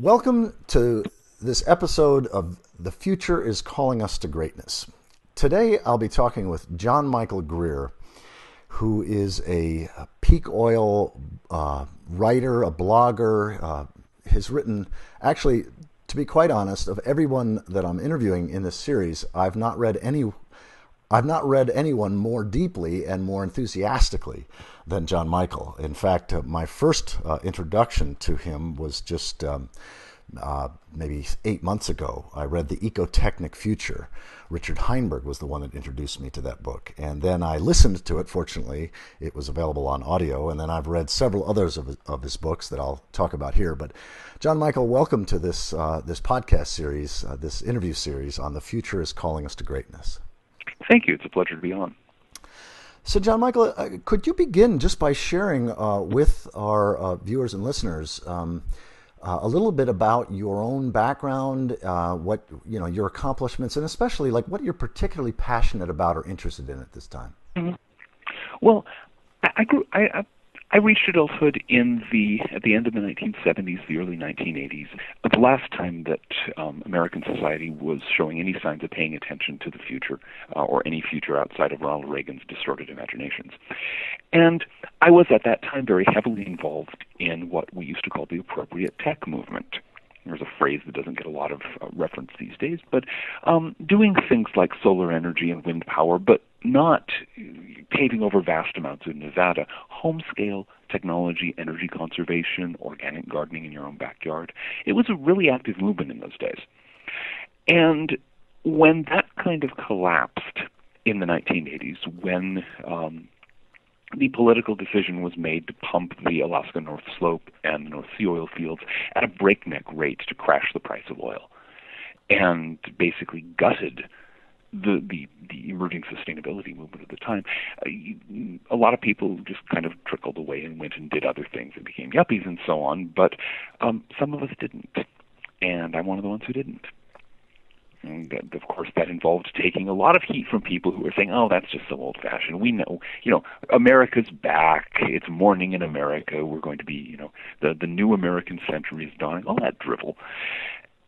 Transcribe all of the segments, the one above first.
Welcome to this episode of The Future is Calling Us to Greatness. Today I'll be talking with John Michael Greer, who is a peak oil writer, a blogger. Has written, actually, to be quite honest, of everyone that I'm interviewing in this series, I've not read anyone more deeply and more enthusiastically than John Michael. In fact, my first introduction to him was just maybe 8 months ago. I read The Ecotechnic Future. Richard Heinberg was the one that introduced me to that book. And then I listened to it. Fortunately, it was available on audio. And then I've read several others of his books that I'll talk about here. But John Michael, welcome to this podcast series, this interview series on The Future is Calling Us to Greatness. Thank you. It's a pleasure to be on. So, John Michael, could you begin just by sharing with our viewers and listeners a little bit about your own background, what your accomplishments, and especially like what you're particularly passionate about or interested in at this time? Mm-hmm. Well, I reached adulthood at the end of the 1970s, the early 1980s, the last time that American society was showing any signs of paying attention to the future or any future outside of Ronald Reagan's distorted imaginations. And I was at that time very heavily involved in what we used to call the appropriate tech movement. There's a phrase that doesn't get a lot of reference these days, but doing things like solar energy and wind power, but not paving over vast amounts of Nevada, home-scale technology, energy conservation, organic gardening in your own backyard. It was a really active movement in those days. And when that kind of collapsed in the 1980s, when the political decision was made to pump the Alaska North Slope and the North Sea oil fields at a breakneck rate to crash the price of oil, and basically gutted the emerging sustainability movement at the time. A lot of people just kind of trickled away and went and did other things and became yuppies and so on, but some of us didn't, and I'm one of the ones who didn't. And of course, that involved taking a lot of heat from people who were saying, "Oh, that's just so old-fashioned. We know, America's back. It's morning in America. We're going to be, the new American century is dawning." All that drivel.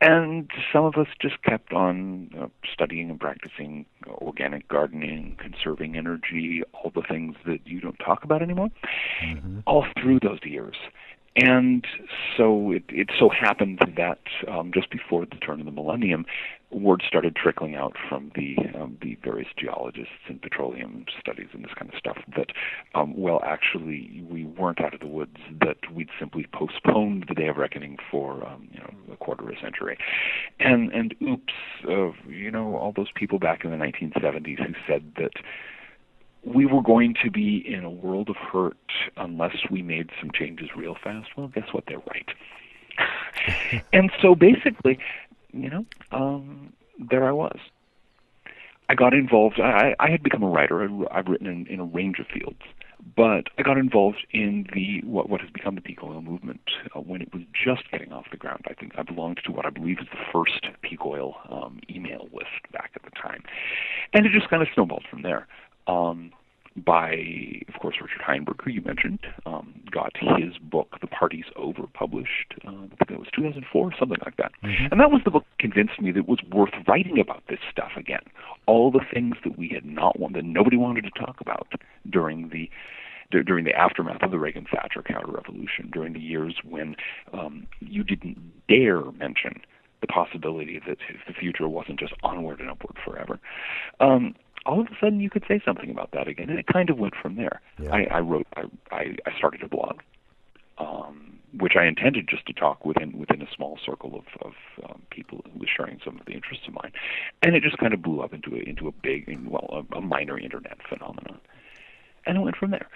And some of us just kept on studying and practicing organic gardening, conserving energy, all the things that you don't talk about anymore, all through those years. And so it so happened that just before the turn of the millennium, word started trickling out from the various geologists and petroleum studies and this kind of stuff that, actually, we weren't out of the woods, that we'd simply postponed the day of reckoning for, a quarter of a century. And oops, all those people back in the 1970s who said that we were going to be in a world of hurt unless we made some changes real fast. Well, guess what? They're right. And so basically, there I was. I got involved. I had become a writer. I've written in a range of fields, but I got involved in what has become the peak oil movement when it was just getting off the ground. I think I belonged to what I believe is the first peak oil email list back at the time, and it just kind of snowballed from there. By, of course, Richard Heinberg, who you mentioned, got his book, The Party's Over, published, I think it was 2004, something like that. And that was the book that convinced me that it was worth writing about this stuff again. All the things that we had that nobody wanted to talk about during the aftermath of the Reagan-Thatcher counter-revolution, during the years when you didn't dare mention the possibility that the future wasn't just onward and upward forever. All of a sudden you could say something about that again, and it kind of went from there. Yeah. I started a blog, which I intended just to talk within a small circle of people who was sharing some of the interests of mine, and it just kind of blew up into a big, a minor internet phenomenon, and it went from there.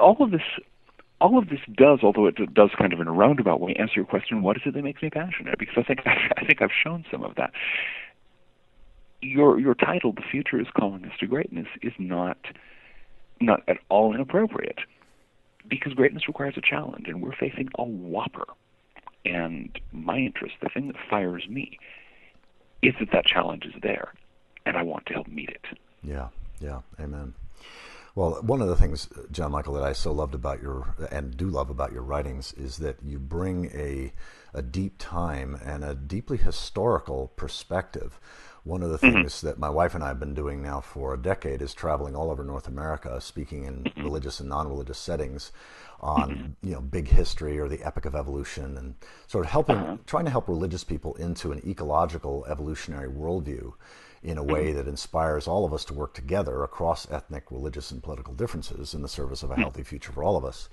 All of this does, although it does kind of in a roundabout way, answer your question: what is it that makes me passionate? Because I think I've shown some of that. Your title, "The Future is Calling Us to Greatness," is not at all inappropriate, because greatness requires a challenge, and we're facing a whopper. And my interest, the thing that fires me, is that challenge is there, and I want to help meet it. Yeah, amen. Well, one of the things, John Michael, that I so loved about and do love about your writings is that you bring a deep time and a deeply historical perspective. One of the things that my wife and I have been doing now for a decade is traveling all over North America, speaking in religious and non-religious settings on big history or the epic of evolution, and sort of trying to help religious people into an ecological evolutionary worldview in a way that inspires all of us to work together across ethnic, religious, and political differences in the service of a healthy future for all of us.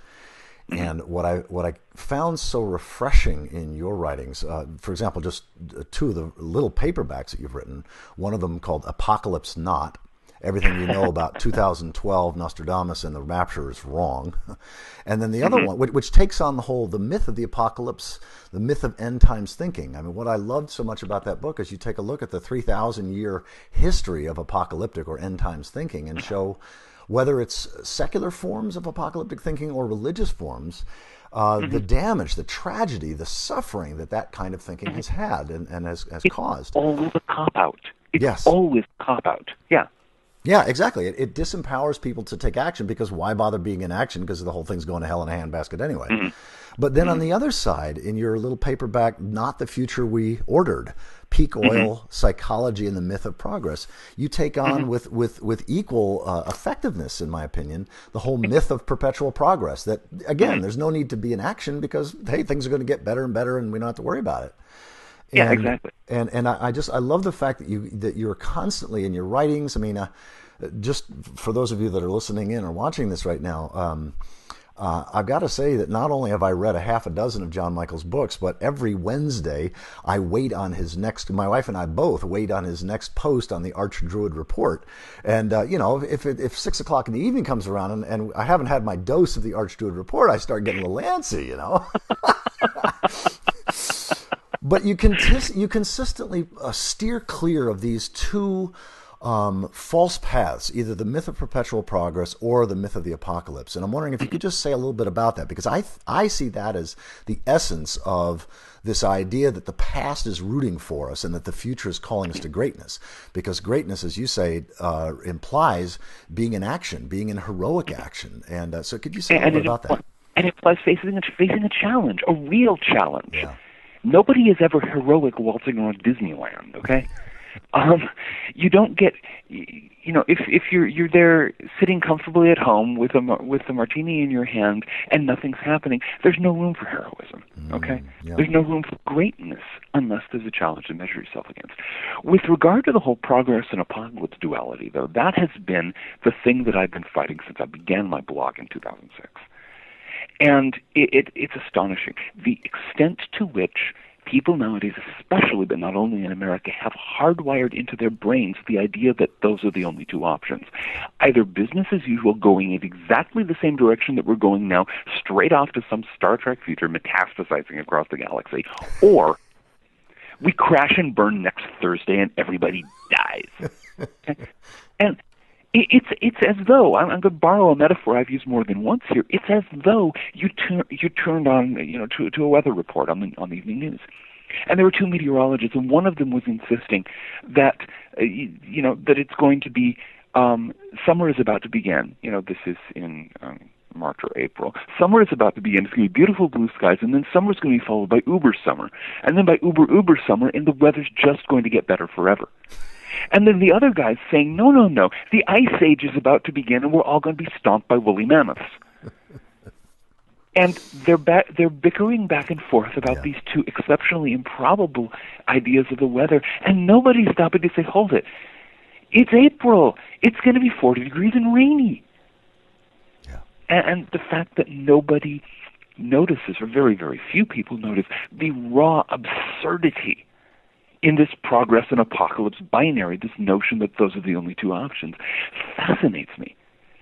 And what I found so refreshing in your writings, for example, just two of the little paperbacks that you've written, one of them called Apocalypse Not, everything you know about 2012 Nostradamus and the rapture is wrong. And then the other one, which takes on the myth of the apocalypse, the myth of end times thinking. I mean, what I loved so much about that book is you take a look at the 3,000 year history of apocalyptic or end times thinking and show whether it's secular forms of apocalyptic thinking or religious forms, the damage, the tragedy, the suffering that kind of thinking has had and has caused. Always a cop-out. Yes. Always a cop-out. Yeah. Yeah, exactly. It disempowers people to take action because why bother being in action because the whole thing's going to hell in a handbasket anyway. But then on the other side, in your little paperback, Not the Future We Ordered, Peak Oil, Psychology, and the Myth of Progress, you take on with equal effectiveness, in my opinion, the whole myth of perpetual progress. That, again, there's no need to be in action because, hey, things are going to get better and better and we don't have to worry about it. Yeah, exactly. And I love the fact that you're constantly in your writings. I mean, just for those of you that are listening in or watching this right now, I've got to say that not only have I read a half a dozen of John Michael's books, but every Wednesday I wait on his next. My wife and I both wait on his next post on the Archdruid report. And if 6 o'clock in the evening comes around and I haven't had my dose of the Archdruid report, I start getting a little antsy, But you consistently steer clear of these two false paths, either the myth of perpetual progress or the myth of the apocalypse. And I'm wondering if you could just say a little bit about that, because I see that as the essence of this idea that the past is rooting for us and that the future is calling us to greatness. Because greatness, as you say, implies being in action, being in heroic action. And so could you say a little bit about that? And it implies facing a challenge, a real challenge. Yeah. Nobody is ever heroic waltzing around Disneyland, okay? You don't get, if you're there sitting comfortably at home with a martini in your hand and nothing's happening, there's no room for heroism, okay? Yeah. There's no room for greatness unless there's a challenge to measure yourself against. With regard to the whole progress and apocalypse duality, though, that has been the thing that I've been fighting since I began my blog in 2006. And it's astonishing the extent to which people nowadays, especially, but not only in America, have hardwired into their brains the idea that those are the only two options. Either business as usual, going in exactly the same direction that we're going now, straight off to some Star Trek future metastasizing across the galaxy, or we crash and burn next Thursday and everybody dies. And it's as though, I'm going to borrow a metaphor I've used more than once here, it's as though you turned on, to a weather report on the evening news. And there were two meteorologists, and one of them was insisting that, that it's going to be, summer is about to begin. This is in March or April. Summer is about to begin. It's going to be beautiful blue skies, and then summer's going to be followed by uber summer. And then by uber summer, and the weather's just going to get better forever. And then the other guy's saying, no, the Ice Age is about to begin, and we're all going to be stomped by woolly mammoths. And they're bickering back and forth about these two exceptionally improbable ideas of the weather, and nobody's stopping to say, hold it. It's April. It's going to be 40 degrees and rainy. Yeah. And the fact that nobody notices, or very, very few people notice, the raw absurdity in this progress and apocalypse binary, this notion that those are the only two options, fascinates me.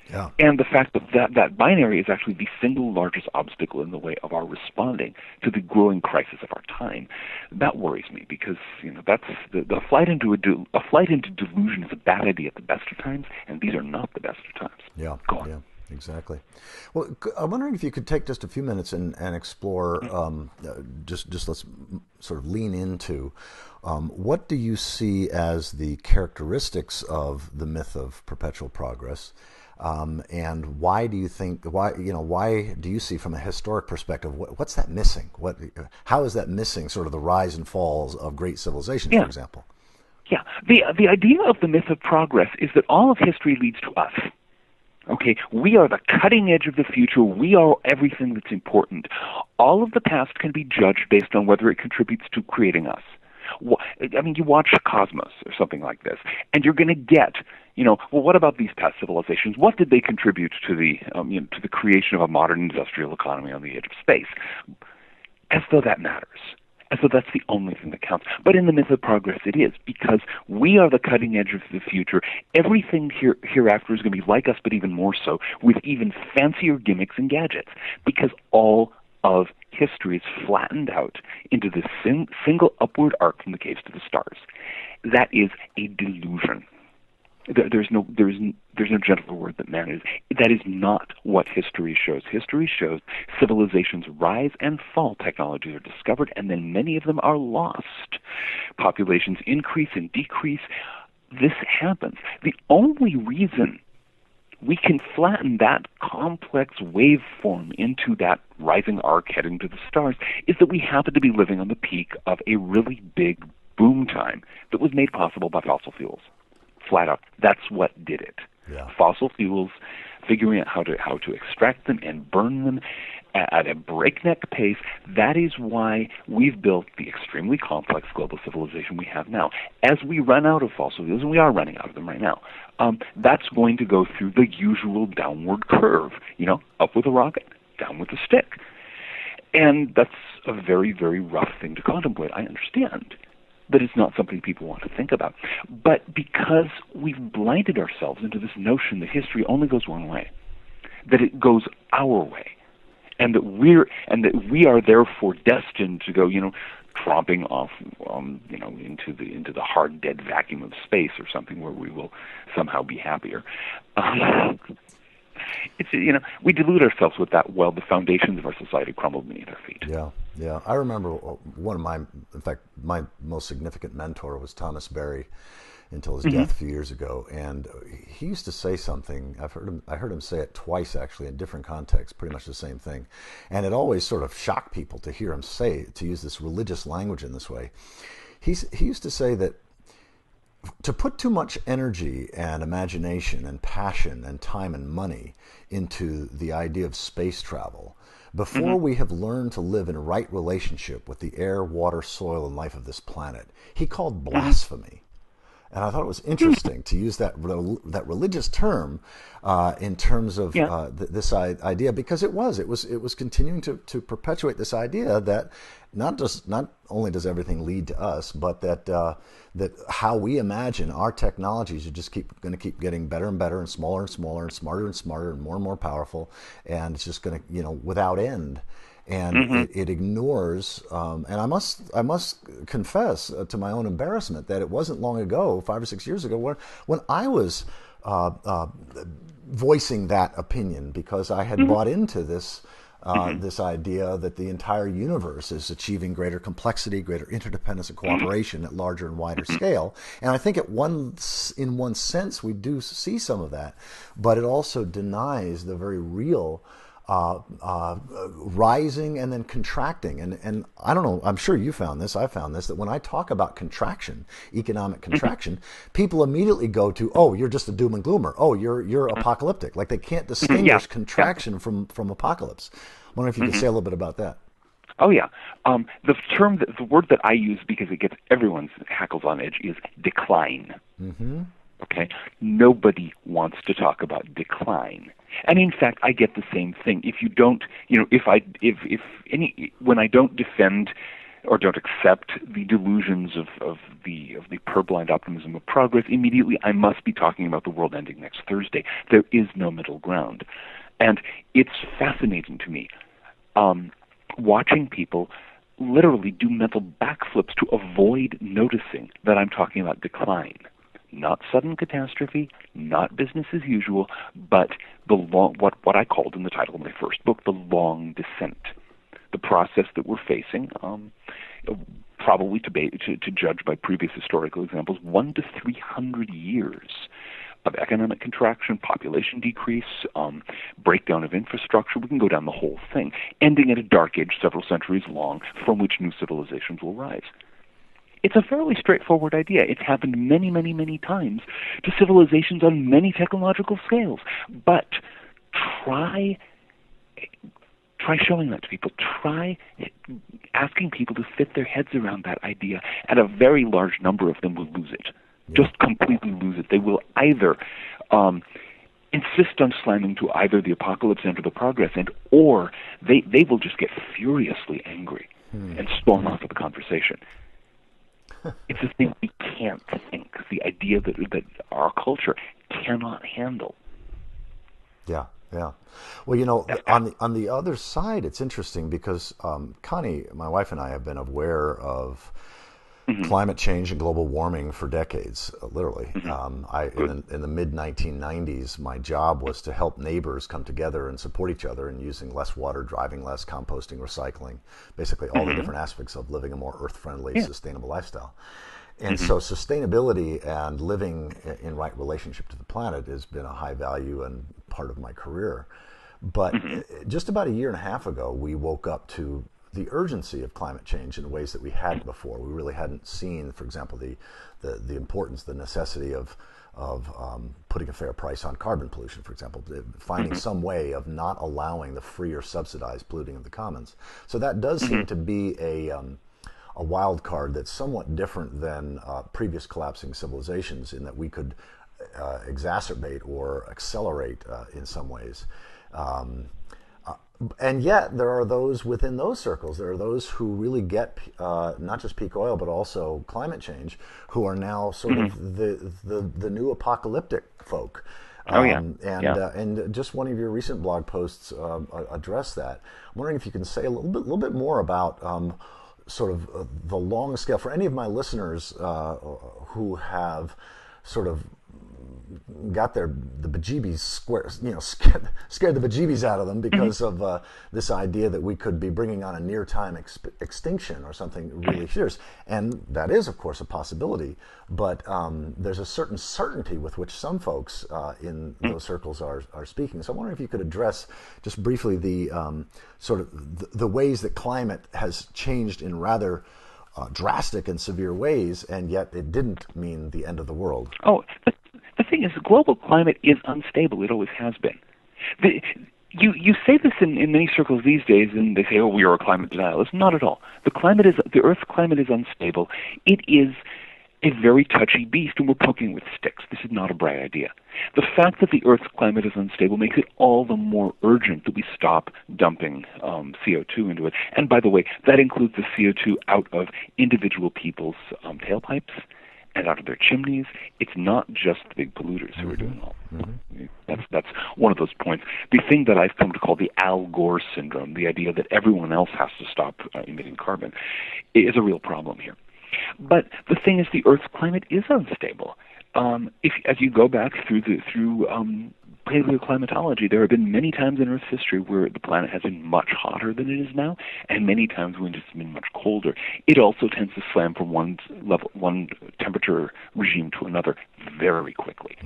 Yeah. And the fact that binary is actually the single largest obstacle in the way of our responding to the growing crisis of our time, that worries me, because that's the flight into delusion is a bad idea at the best of times, and these are not the best of times. Yeah. Go on. Yeah. Exactly. Well, I'm wondering if you could take just a few minutes and explore, just let's sort of lean into what do you see as the characteristics of the myth of perpetual progress, And why do you think? Why do you see from a historic perspective? What's that missing? How is that missing? Sort of the rise and falls of great civilizations, for example. Yeah. The idea of the myth of progress is that all of history leads to us. Okay, we are the cutting edge of the future. We are everything that's important. All of the past can be judged based on whether it contributes to creating us. I mean, you watch Cosmos or something like this, and you're going to get, well, what about these past civilizations? What did they contribute to to the creation of a modern industrial economy on the edge of space? As though that matters. As though that's the only thing that counts. But in the myth of progress, it is, because we are the cutting edge of the future. Everything hereafter is going to be like us, but even more so, with even fancier gimmicks and gadgets, because all of history is flattened out into this single upward arc from the caves to the stars. That is a delusion. There's no gentler word that matters. That is not what history shows. History shows civilizations rise and fall. Technologies are discovered, and then many of them are lost. Populations increase and decrease. This happens. The only reason we can flatten that complex waveform into that rising arc heading to the stars is that we happen to be living on the peak of a really big boom time that was made possible by fossil fuels. Flat out. That's what did it. Yeah. Fossil fuels, figuring out how to extract them and burn them at a breakneck pace. That is why we've built the extremely complex global civilization we have now. As we run out of fossil fuels, and we are running out of them right now, that's going to go through the usual downward curve. Up with a rocket, down with a stick. And that's a very, very rough thing to contemplate. I understand that it's not something people want to think about. But because we've blinded ourselves into this notion that history only goes one way, that it goes our way, and that we are therefore destined to go, tromping off, into the hard, dead vacuum of space or something where we will somehow be happier. We delude ourselves with that while the foundations of our society crumble beneath our feet. Yeah. I remember my most significant mentor was Thomas Berry until his death a few years ago, and he used to say something. I heard him say it twice actually in different contexts, pretty much the same thing, and it always sort of shocked people to hear him to use this religious language in this way. He used to say that to put too much energy and imagination and passion and time and money into the idea of space travel before we have learned to live in a right relationship with the air, water, soil, and life of this planet, he called blasphemy. And I thought it was interesting to use that religious term in terms of this idea, because it was continuing to perpetuate this idea that not only does everything lead to us, but that how we imagine our technologies are just going to keep getting better and better and smaller and smaller and smarter and smarter and more powerful, and it's just going to without end. And it ignores, and I must confess to my own embarrassment that it wasn't long ago, 5 or 6 years ago, when I was voicing that opinion, because I had bought into this this idea that the entire universe is achieving greater complexity, greater interdependence and cooperation at larger and wider scale. And I think in one sense we do see some of that, but it also denies the very real rising and then contracting. And I don't know, I'm sure you found this, I found this, that when I talk about contraction, economic contraction, people immediately go to, oh, you're just a doom and gloomer. Oh, you're apocalyptic. Like they can't distinguish contraction from apocalypse. I wonder if you could say a little bit about that. Oh, yeah. The word that I use, because it gets everyone's hackles on edge, is decline. Okay? Nobody wants to talk about decline. And in fact, I get the same thing. If you don't, when I don't defend or don't accept the delusions of the purblind optimism of progress, immediately I must be talking about the world ending next Thursday. There is no middle ground. And it's fascinating to me watching people literally do mental backflips to avoid noticing that I'm talking about decline. Not sudden catastrophe, not business as usual, but what I called in the title of my first book, the long descent. The process that we're facing, probably to judge by previous historical examples, 100 to 300 years of economic contraction, population decrease, breakdown of infrastructure. We can go down the whole thing, ending at a dark age several centuries long from which new civilizations will rise. It's a fairly straightforward idea. It's happened many, many, many times to civilizations on many technological scales. But try showing that to people. Try asking people to fit their heads around that idea, and a very large number of them will lose it. Yeah. Just completely lose it. They will either insist on slamming to either the apocalypse end or the progress end, or they will just get furiously angry and storm off of the conversation. It's a thing we can't think, the idea that our culture cannot handle. Yeah. Yeah. Well, you know, on the other side, it's interesting because Connie, my wife, and I have been aware of climate change and global warming for decades, literally. In the mid-1990s, my job was to help neighbors come together and support each other in using less water, driving less, composting, recycling, basically all the different aspects of living a more earth-friendly, sustainable lifestyle. And so sustainability and living in right relationship to the planet has been a high value and part of my career. But just about a year and a half ago, we woke up to the urgency of climate change in ways that we hadn't before. We really hadn't seen, for example, the importance, the necessity of putting a fair price on carbon pollution, for example, finding some way of not allowing the free or subsidized polluting of the commons. So that does seem to be a wild card that's somewhat different than previous collapsing civilizations, in that we could exacerbate or accelerate in some ways. And yet there are those within those circles, there are those who really get not just peak oil but also climate change, who are now sort of the new apocalyptic folk. And just one of your recent blog posts addressed that. I'm wondering if you can say a little bit more about sort of the long scale for any of my listeners who have sort of got the bejeebies scared the bejeebies out of them because of this idea that we could be bringing on a near-time extinction or something really fierce. And that is, of course, a possibility, but there's a certain certainty with which some folks in those circles are speaking. So I'm wondering if you could address just briefly the sort of the ways that climate has changed in rather drastic and severe ways, and yet it didn't mean the end of the world. Oh, the thing is, global climate is unstable. It always has been. You say this in many circles these days, and they say, "Oh, we are a climate denialist." Not at all. The Earth's climate is unstable. It is a very touchy beast, and we're poking with sticks. This is not a bright idea. The fact that the Earth's climate is unstable makes it all the more urgent that we stop dumping CO2 into it. And by the way, that includes the CO2 out of individual people's tailpipes and out of their chimneys. It's not just the big polluters who are doing all. That's one of those points. The thing that I've come to call the Al Gore Syndrome, the idea that everyone else has to stop emitting carbon, is a real problem here. But the thing is, the Earth's climate is unstable. As you go back through paleoclimatology, there have been many times in Earth's history where the planet has been much hotter than it is now, and many times when it's been much colder. It also tends to slam from one temperature regime to another very quickly.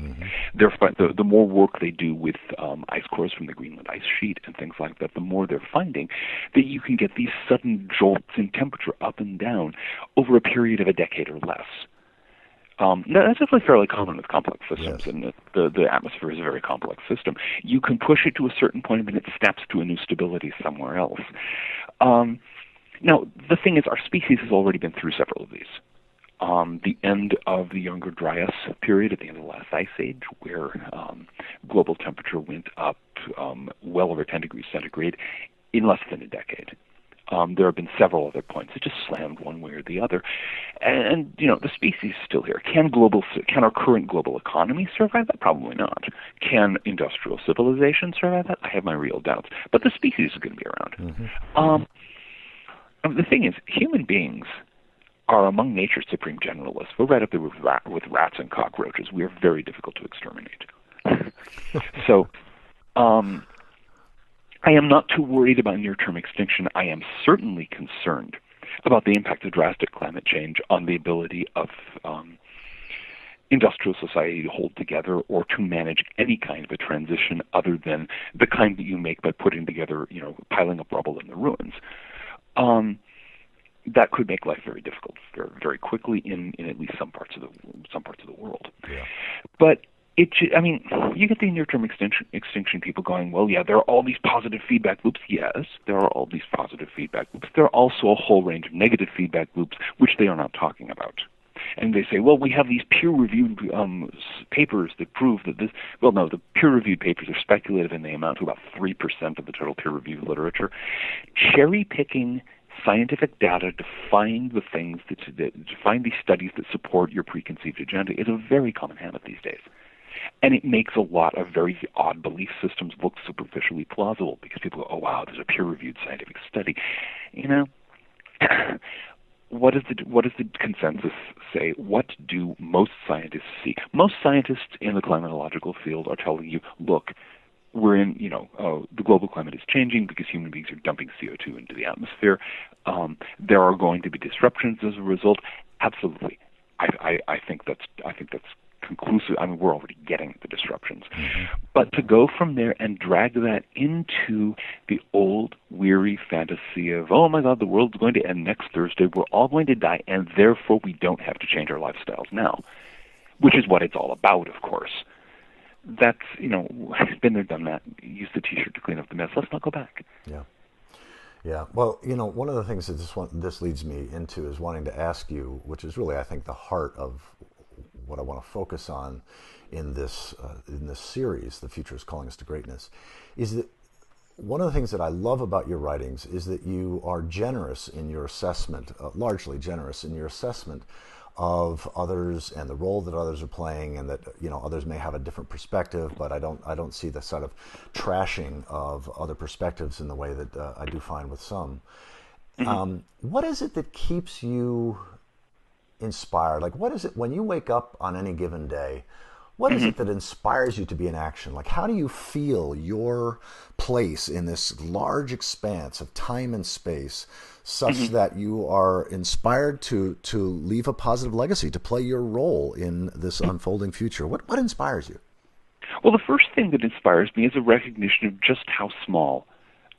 Therefore, the more work they do with ice cores from the Greenland ice sheet and things like that, the more they're finding that you can get these sudden jolts in temperature up and down over a period of a decade or less. That's actually fairly common with complex systems, and the atmosphere is a very complex system. You can push it to a certain point, and then it snaps to a new stability somewhere else. Now, the thing is, our species has already been through several of these. The end of the Younger Dryas period at the end of the last ice age, where global temperature went up well over 10 degrees centigrade in less than a decade. There have been several other points. It just slammed one way or the other. And the species is still here. Can our current global economy survive that? Probably not. Can industrial civilization survive that? I have my real doubts. But the species is going to be around. The thing is, human beings are among nature's supreme generalists. We're right up there with rats and cockroaches. We are very difficult to exterminate. So, I am not too worried about near-term extinction. I am certainly concerned about the impact of drastic climate change on the ability of industrial society to hold together or to manage any kind of a transition other than the kind that you make by putting together, piling up rubble in the ruins. That could make life very difficult very, very quickly in at least some parts of the world. Yeah. But you get the near-term extinction people going, well, yeah, there are all these positive feedback loops. Yes, there are all these positive feedback loops. There are also a whole range of negative feedback loops, which they are not talking about. And they say, well, we have these peer-reviewed papers that prove that this. Well, no, the peer-reviewed papers are speculative, and they amount to about 3% of the total peer-reviewed literature. Cherry-picking scientific data to find the things to find these studies that support your preconceived agenda is a very common habit these days. And it makes a lot of very odd belief systems look superficially plausible because people go, oh, wow, there's a peer-reviewed scientific study. What does the consensus say? What do most scientists see? Most scientists in the climatological field are telling you, look, we're in, the global climate is changing because human beings are dumping CO2 into the atmosphere. There are going to be disruptions as a result. Absolutely. I think that's conclusive. I mean, we're already getting the disruptions. Mm-hmm. But to go from there and drag that into the old, weary fantasy of, oh my God, the world's going to end next Thursday, we're all going to die, and therefore we don't have to change our lifestyles now, which is what it's all about, of course. That's, been there, done that. Use the T-shirt to clean up the mess. Let's not go back. Yeah. Yeah. Well, one of the things that this leads me into is wanting to ask you, which is really, I think, the heart of what I want to focus on in this series, The Future is Calling Us to Greatness, is that one of the things that I love about your writings is that you are generous in your assessment, largely generous in your assessment of others and the role that others are playing, and that others may have a different perspective, but I don't see the sort of trashing of other perspectives in the way that I do find with some. Mm-hmm. What is it that keeps you inspired? Like, what is it when you wake up on any given day? What is it that inspires you to be in action? Like, how do you feel your place in this large expanse of time and space such that you are inspired to leave a positive legacy, to play your role in this unfolding future? What inspires you? Well, the first thing that inspires me is a recognition of just how small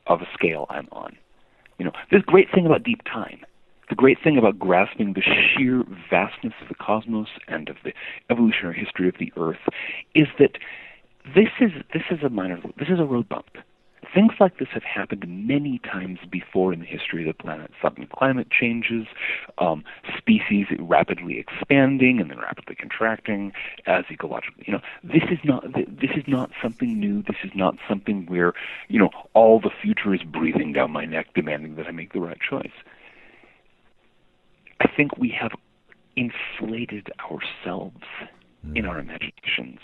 of a scale I'm on. This great thing about deep time, the great thing about grasping the sheer vastness of the cosmos and of the evolutionary history of the Earth is that this is a road bump. Things like this have happened many times before in the history of the planet. Sudden climate changes, species rapidly expanding and then rapidly contracting as ecological. This is not something new. This is not something where all the future is breathing down my neck, demanding that I make the right choice. I think we have inflated ourselves in our imaginations.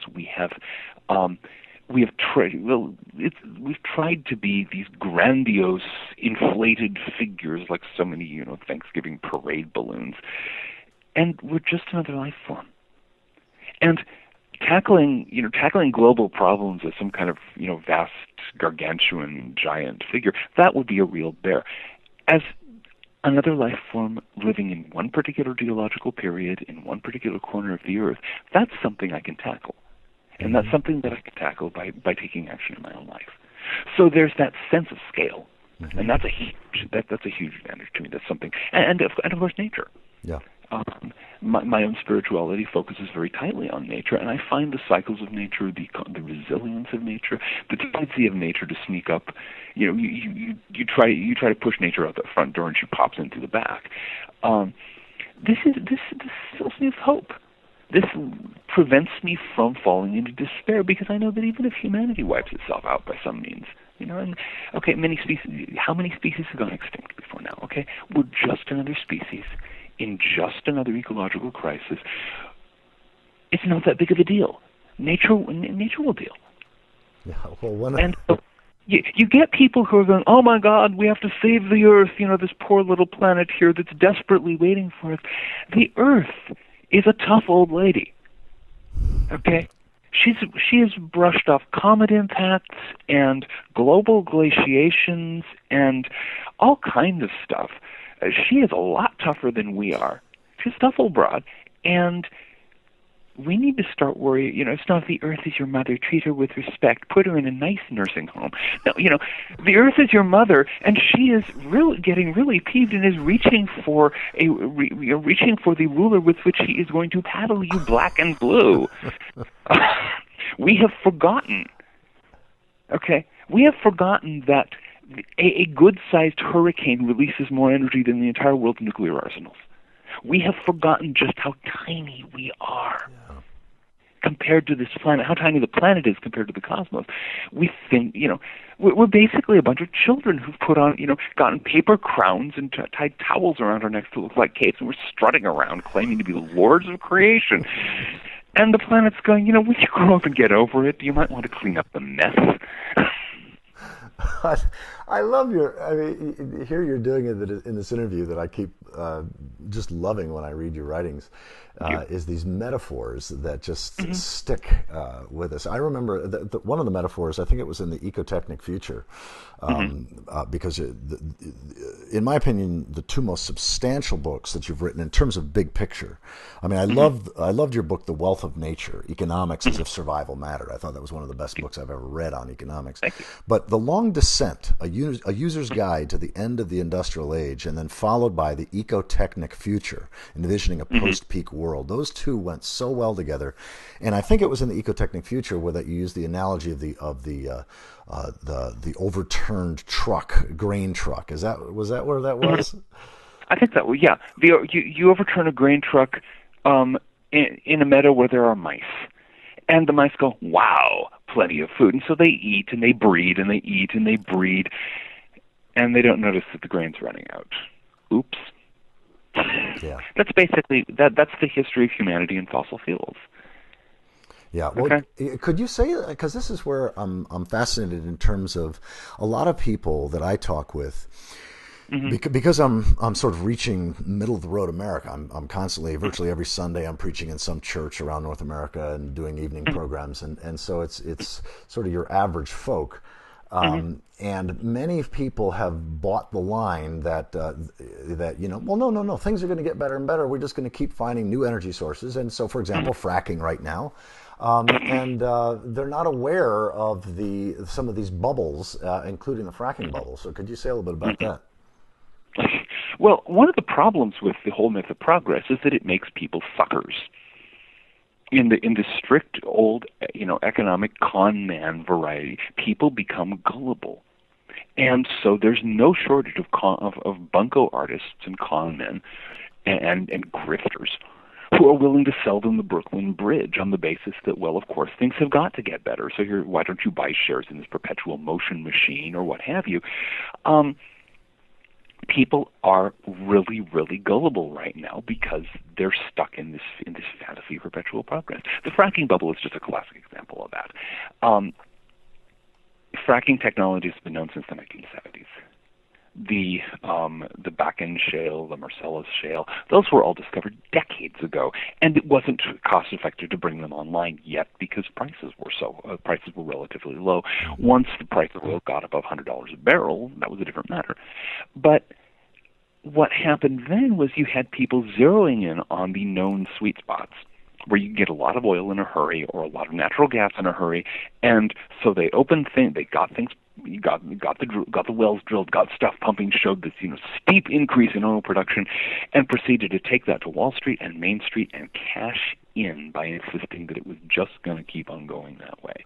We've tried to be these grandiose, inflated figures like so many, Thanksgiving parade balloons, and we're just another life form. And tackling global problems as some kind of, vast, gargantuan, giant figure, that would be a real bear. As another life form living in one particular geological period, in one particular corner of the Earth, that's something I can tackle. And that's something that I can tackle by taking action in my own life. So there's that sense of scale, and that's a huge advantage to me. That's something, and of course nature. Yeah. My own spirituality focuses very tightly on nature, and I find the cycles of nature, the resilience of nature, the tendency of nature to sneak up. You try to push nature out the front door, and she pops in through the back. This fills me with hope. This prevents me from falling into despair, because I know that even if humanity wipes itself out by some means, and okay, how many species have gone extinct before now? Okay, we're just another species in just another ecological crisis. It's not that big of a deal. Nature will deal. Yeah, well, you get people who are going, oh my God, we have to save the Earth. This poor little planet here that's desperately waiting for us. The Earth is a tough old lady. Okay? She has brushed off comet impacts and global glaciations and all kinds of stuff. She is a lot tougher than we are. She's a tough old broad, and we need to start worrying, it's not the earth is your mother, treat her with respect, put her in a nice nursing home. No, the earth is your mother, and she is really getting really peeved and is reaching for reaching for the ruler with which she is going to paddle you black and blue. We have forgotten, we have forgotten that a good-sized hurricane releases more energy than the entire world's nuclear arsenals. We have forgotten just how tiny we are compared to this planet, how tiny the planet is compared to the cosmos. We think, we're basically a bunch of children who've put on, gotten paper crowns and tied towels around our necks to look like capes, and we're strutting around claiming to be the lords of creation. And the planet's going, will you grow up and get over it? You might want to clean up the mess. I love here you're doing it in this interview that I keep just loving when I read your writings, is these metaphors that just stick with us. I remember one of the metaphors, I think it was in the Ecotechnic Future, because in my opinion, the two most substantial books that you've written in terms of big picture. I mean, I loved your book, The Wealth of Nature, Economics as if Survival Mattered. I thought that was one of the best books I've ever read on economics. Thank you. But The Long Descent, a user's guide to the end of the industrial age, and then followed by the Ecotechnic Future, envisioning a post-peak world. Those two went so well together, and I think it was in the Ecotechnic Future where that you used the analogy of the overturned grain truck. Was that where that was? I think that was, yeah. You overturn a grain truck in a meadow where there are mice. And the mice go, wow, plenty of food. And so they eat and they breed and they eat and they breed. And they don't notice that the grain's running out. Oops. Yeah. That's basically, that's the history of humanity and fossil fuels. Yeah. Well, could you say, because this is where I'm fascinated in terms of a lot of people that I talk with, because I'm sort of reaching middle of the road America. I'm constantly, virtually every Sunday, I'm preaching in some church around North America and doing evening programs, and so it's sort of your average folk. And many people have bought the line that well, no, things are going to get better and better. We're just going to keep finding new energy sources. And so, for example, fracking right now, and they're not aware of some of these bubbles, including the fracking bubble. So, could you say a little bit about that? Well, one of the problems with the whole myth of progress is that it makes people suckers. In the strict old, economic con man variety, people become gullible, and so there's no shortage of bunco artists and con men and grifters who are willing to sell them the Brooklyn Bridge on the basis that, well, of course, things have got to get better. So why don't you buy shares in this perpetual motion machine or what have you? People are really, really gullible right now because they're stuck in this fantasy of perpetual progress. The fracking bubble is just a classic example of that. Fracking technology has been known since the 1970s. The Bakken shale, the Marcellus shale, those were all discovered decades ago, and it wasn't cost effective to bring them online yet because prices were relatively low. Once the price of oil got above $100 a barrel, that was a different matter. But what happened then was you had people zeroing in on the known sweet spots where you get a lot of oil in a hurry or a lot of natural gas in a hurry, and so they got things. You got the wells drilled, got stuff pumping, showed this steep increase in oil production, and proceeded to take that to Wall Street and Main Street and cash in by insisting that it was just going to keep on going that way.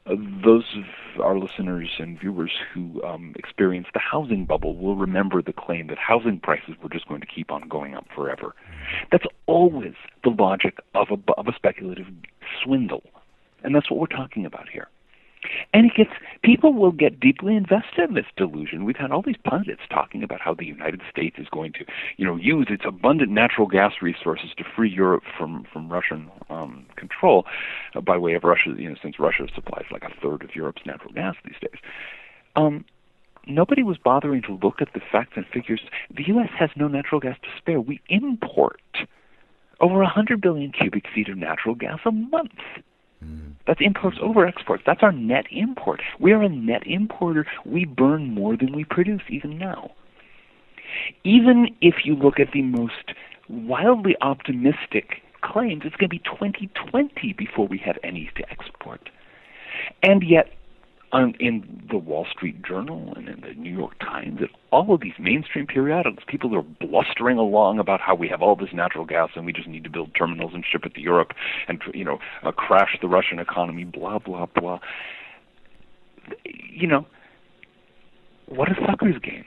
Those of our listeners and viewers who experienced the housing bubble will remember the claim that housing prices were just going to keep on going up forever. That's always the logic of a speculative swindle, and that's what we're talking about here. And people will get deeply invested in this delusion. We've had all these pundits talking about how the United States is going to, use its abundant natural gas resources to free Europe from Russian control by way of Russia, since Russia supplies like a third of Europe's natural gas these days. Nobody was bothering to look at the facts and figures. The U.S. has no natural gas to spare. We import over 100 billion cubic feet of natural gas a month. That's imports over exports. That's our net import. We are a net importer. We burn more than we produce even now. Even if you look at the most wildly optimistic claims it's going to be 2020 before we have any to export. And yet, in the Wall Street Journal and in the New York Times and all of these mainstream periodicals, people are blustering along about how we have all this natural gas and we just need to build terminals and ship it to Europe and, crash the Russian economy, blah, blah, blah. What do suckers gain?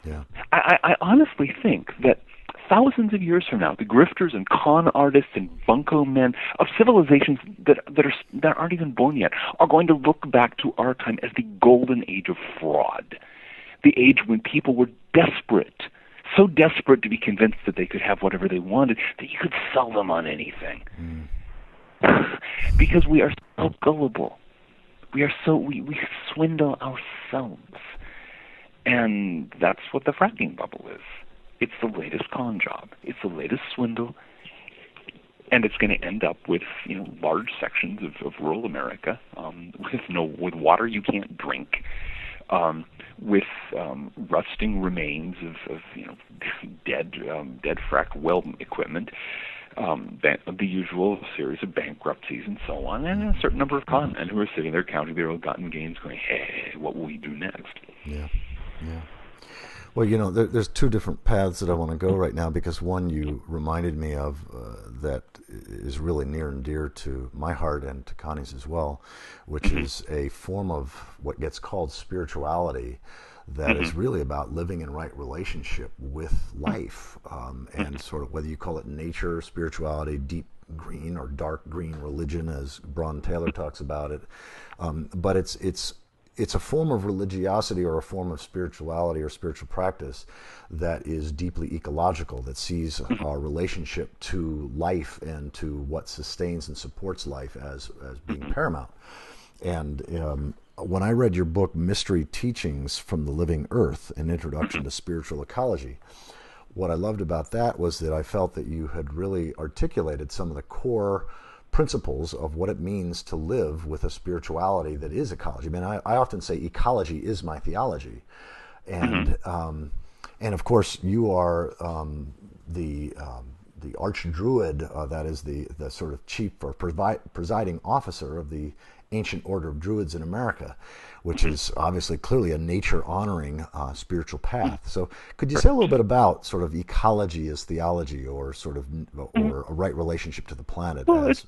Yeah. I honestly think that thousands of years from now, the grifters and con artists and bunco men of civilizations that aren't even born yet are going to look back to our time as the golden age of fraud, the age when people were desperate, so desperate to be convinced that they could have whatever they wanted that you could sell them on anything. Because we are so gullible. We swindle ourselves. And that's what the fracking bubble is. It's the latest con job. It's the latest swindle. And it's going to end up with, large sections of rural America with water you can't drink, with rusting remains of dead frack well equipment, the usual series of bankruptcies and so on, and a certain number of con men who are sitting there counting their ill-gotten gains going, hey, what will we do next? Yeah. Well, there's two different paths that I want to go right now, because one you reminded me of that is really near and dear to my heart and to Connie's as well, which is a form of what gets called spirituality that is really about living in right relationship with life, and sort of whether you call it nature, spirituality, deep green or dark green religion, as Bron Taylor talks about it, but it's a form of religiosity or a form of spirituality or spiritual practice that is deeply ecological, that sees our relationship to life and to what sustains and supports life as being paramount. And when I read your book, Mystery Teachings from the Living Earth, An Introduction to Spiritual Ecology, what I loved about that was that I felt that you had really articulated some of the core principles of what it means to live with a spirituality that is ecology. I mean, I often say ecology is my theology, and of course you are the Archdruid, that is the sort of chief or presiding officer of the ancient order of Druids in America, which is obviously clearly a nature-honoring spiritual path. So could you say a little bit about sort of ecology as theology, or sort of or a right relationship to the planet? Well, it's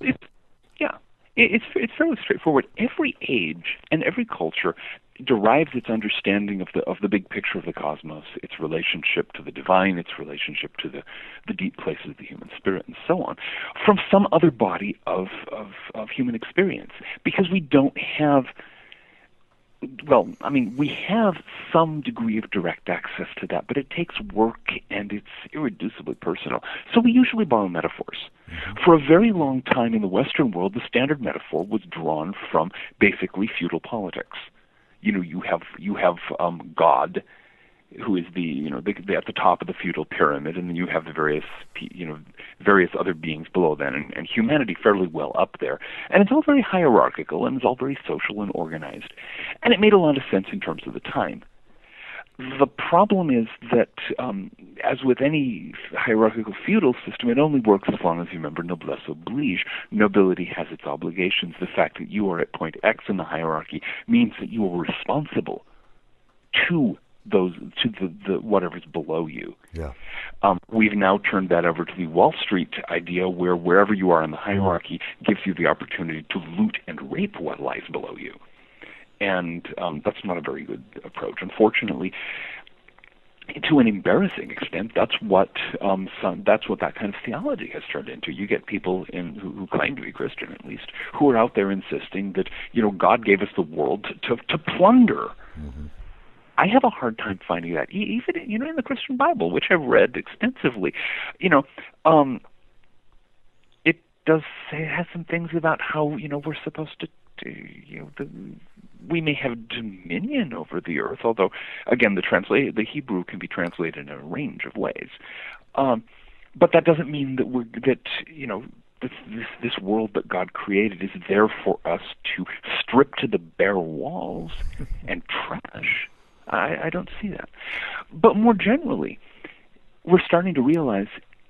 fairly straightforward. Every age and every culture derives its understanding of the big picture of the cosmos, its relationship to the divine, its relationship to the deep places of the human spirit, and so on, from some other body of human experience. Because we don't have, we have some degree of direct access to that, but it takes work and it's irreducibly personal. So we usually borrow metaphors. For a very long time in the Western world, the standard metaphor was drawn from basically feudal politics. You have God, who is at the top of the feudal pyramid, and then you have the various other beings below that, and humanity fairly well up there. And it's all very hierarchical, and it's all very social and organized. And it made a lot of sense in terms of the time. The problem is that, as with any hierarchical feudal system, it only works as long as you remember noblesse oblige. Nobility has its obligations. The fact that you are at point X in the hierarchy means that you are responsible to the whatever's below you. Yeah. We've now turned that over to the Wall Street idea, where wherever you are in the hierarchy gives you the opportunity to loot and rape what lies below you. And that's not a very good approach. Unfortunately, to an embarrassing extent, that's what that kind of theology has turned into. You get people who claim to be Christian, at least, who are out there insisting that God gave us the world to plunder. Mm-hmm. I have a hard time finding that, even in the Christian Bible, which I've read extensively. It does say, it has some things about how we're supposed to. We may have dominion over the earth, although, again, the Hebrew can be translated in a range of ways. But that doesn't mean that this world that God created is there for us to strip to the bare walls and trash. I don't see that. But more generally, we're starting to realize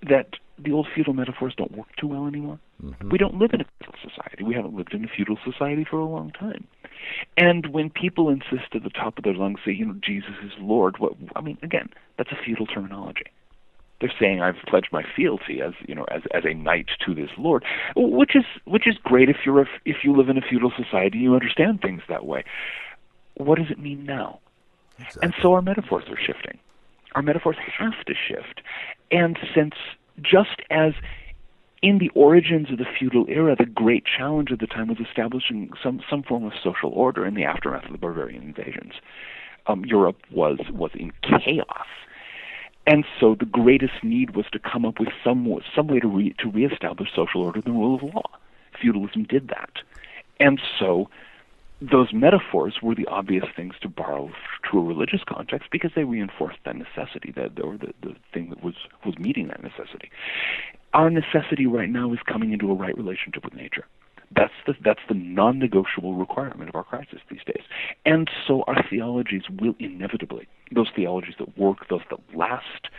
that the old feudal metaphors don't work too well anymore. Mm-hmm. We don't live in a feudal society. We haven't lived in a feudal society for a long time. And when people insist at the top of their lungs, say, Jesus is Lord, again, that's a feudal terminology. They're saying, I've pledged my fealty as a knight to this Lord, which is great if you live in a feudal society and you understand things that way. What does it mean now? Exactly. And so our metaphors are shifting. Our metaphors have to shift. And since just as in the origins of the feudal era, the great challenge at the time was establishing some form of social order in the aftermath of the barbarian invasions, Europe was in chaos. And so the greatest need was to come up with some way to reestablish social order and the rule of law. Feudalism did that. And so those metaphors were the obvious things to borrow to a religious context because they reinforced that necessity, or the thing that was meeting that necessity. Our necessity right now is coming into a right relationship with nature. That's the non-negotiable requirement of our crisis these days. And so our theologies will inevitably, those theologies that work, those that last,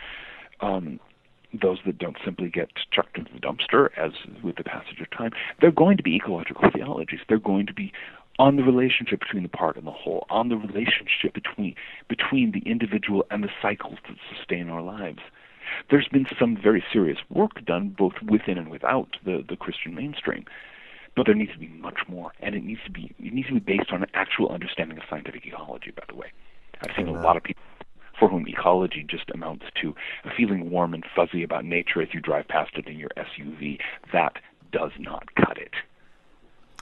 those that don't simply get chucked into the dumpster, as with the passage of time, they're going to be ecological theologies. They're going to be on the relationship between the part and the whole, on the relationship between the individual and the cycles that sustain our lives. There's been some very serious work done both within and without the Christian mainstream, but there needs to be much more, and it needs to be based on an actual understanding of scientific ecology, by the way. I've seen a lot of people for whom ecology just amounts to feeling warm and fuzzy about nature as you drive past it in your SUV. That does not cut it.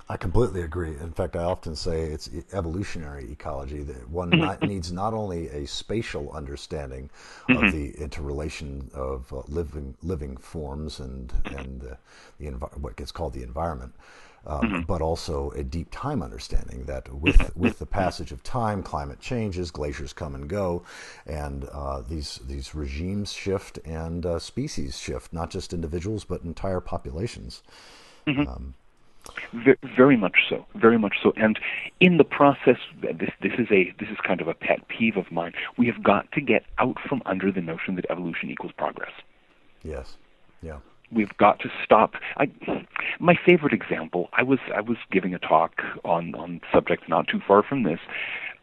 I completely agree. In fact, I often say it's evolutionary ecology. That one needs not only a spatial understanding of the interrelation of living forms and what gets called the environment, but also a deep time understanding that with the passage of time, climate changes, glaciers come and go, and these regimes shift and species shift, not just individuals but entire populations. Very much so, very much so. And in the process, this is kind of a pet peeve of mine. We have got to get out from under the notion that evolution equals progress. Yes, yeah. We've got to stop. My favorite example, I was giving a talk on subjects not too far from this,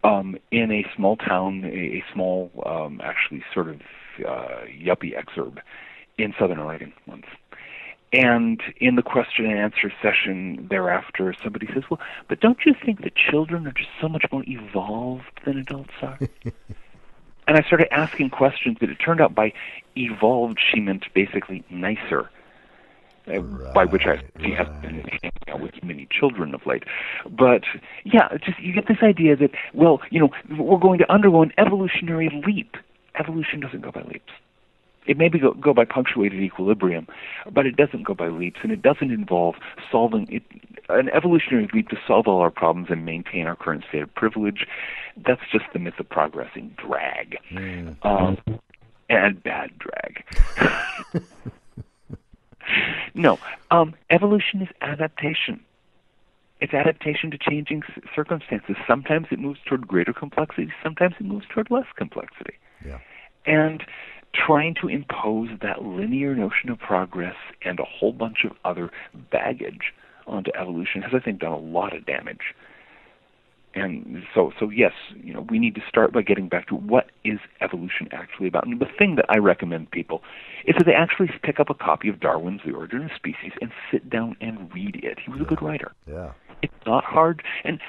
in a small town, a small, actually sort of yuppie exurb in Southern Oregon once. And in the question and answer session thereafter, somebody says, well, but don't you think that children are just so much more evolved than adults are? And I started asking questions, but it turned out by evolved she meant basically nicer, by which she has been hanging out with many children of late. But yeah, just you get this idea that, well, we're going to undergo an evolutionary leap. Evolution doesn't go by leaps. It may go by punctuated equilibrium, but it doesn't go by leaps, and it doesn't involve solving an evolutionary leap to solve all our problems and maintain our current state of privilege. That's just the myth of progress in drag, and bad drag. No, evolution is adaptation. It's adaptation to changing circumstances. Sometimes it moves toward greater complexity. Sometimes it moves toward less complexity. Yeah. And trying to impose that linear notion of progress and a whole bunch of other baggage onto evolution has, I think, done a lot of damage. And so yes, we need to start by getting back to what is evolution actually about. And the thing that I recommend people is that they actually pick up a copy of Darwin's The Origin of Species and sit down and read it. He was a good writer. Yeah. It's not hard. And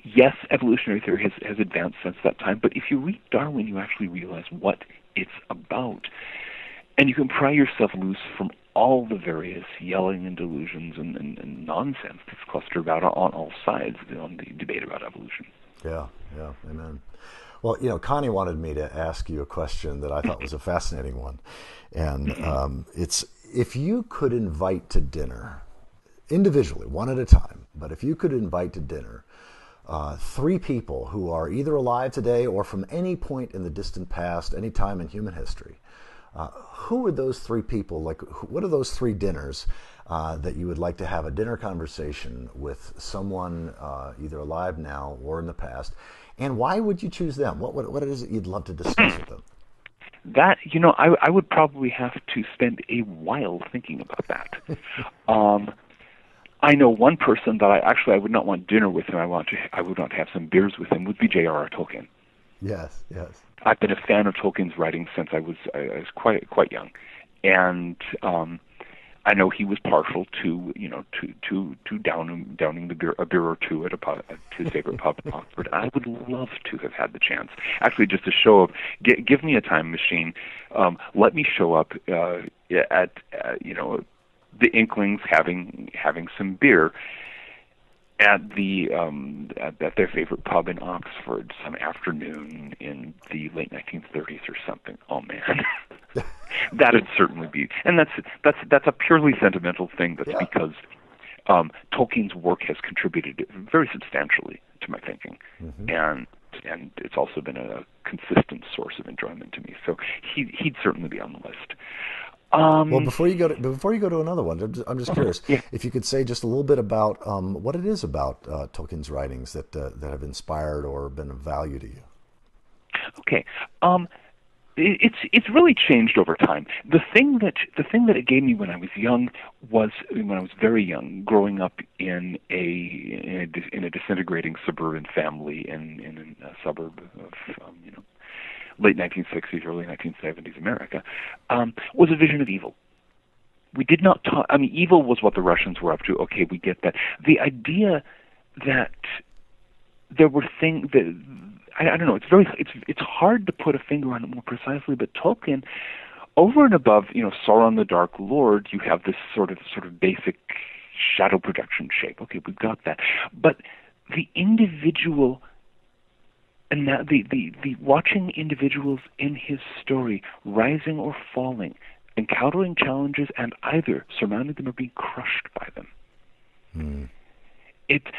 yes, evolutionary theory has advanced since that time, but if you read Darwin, you actually realize what it's about. And you can pry yourself loose from all the various yelling and delusions and nonsense that's clustered about on all sides on the debate about evolution. Yeah, amen. Well, Connie wanted me to ask you a question that I thought was a fascinating one. And it's, if you could invite to dinner, individually, one at a time, but if you could invite to dinner 3 people who are either alive today or from any point in the distant past, any time in human history, who are those 3 people? Like, what are those 3 dinners that you would like to have a dinner conversation with someone either alive now or in the past? And why would you choose them? What is it you'd love to discuss with them? That, I would probably have to spend a while thinking about that. I know one person that I would not want dinner with him. I would want to have some beers with him. Would be JRR Tolkien. Yes. I've been a fan of Tolkien's writing since I was quite young, and I know he was partial to downing a beer or two at his favorite pub in Oxford. I would love to have had the chance. Actually, just a show of give me a time machine. Let me show up at the Inklings having some beer at their favorite pub in Oxford some afternoon in the late 1930s or something. Oh man. That'd certainly be, and that's a purely sentimental thing. That's because Tolkien's work has contributed very substantially to my thinking, and it's also been a consistent source of enjoyment to me. So he'd certainly be on the list. Well, before you go to another one, I'm just curious if you could say just a little bit about what it is about Tolkien's writings that have inspired or been of value to you. Okay. It's really changed over time. The thing that it gave me when I was very young, growing up in a disintegrating suburban family in a suburb of late 1960s, early 1970s America, was a vision of evil. We did not talk. I mean, evil was what the Russians were up to. Okay, we get that. The idea that there were things that I don't know. It's hard to put a finger on it more precisely. But Tolkien, over and above Sauron the Dark Lord, you have this sort of basic shadow projection shape. Okay, we've got that. But the individual and that the watching individuals in his story rising or falling, encountering challenges, and either surmounting them or being crushed by them.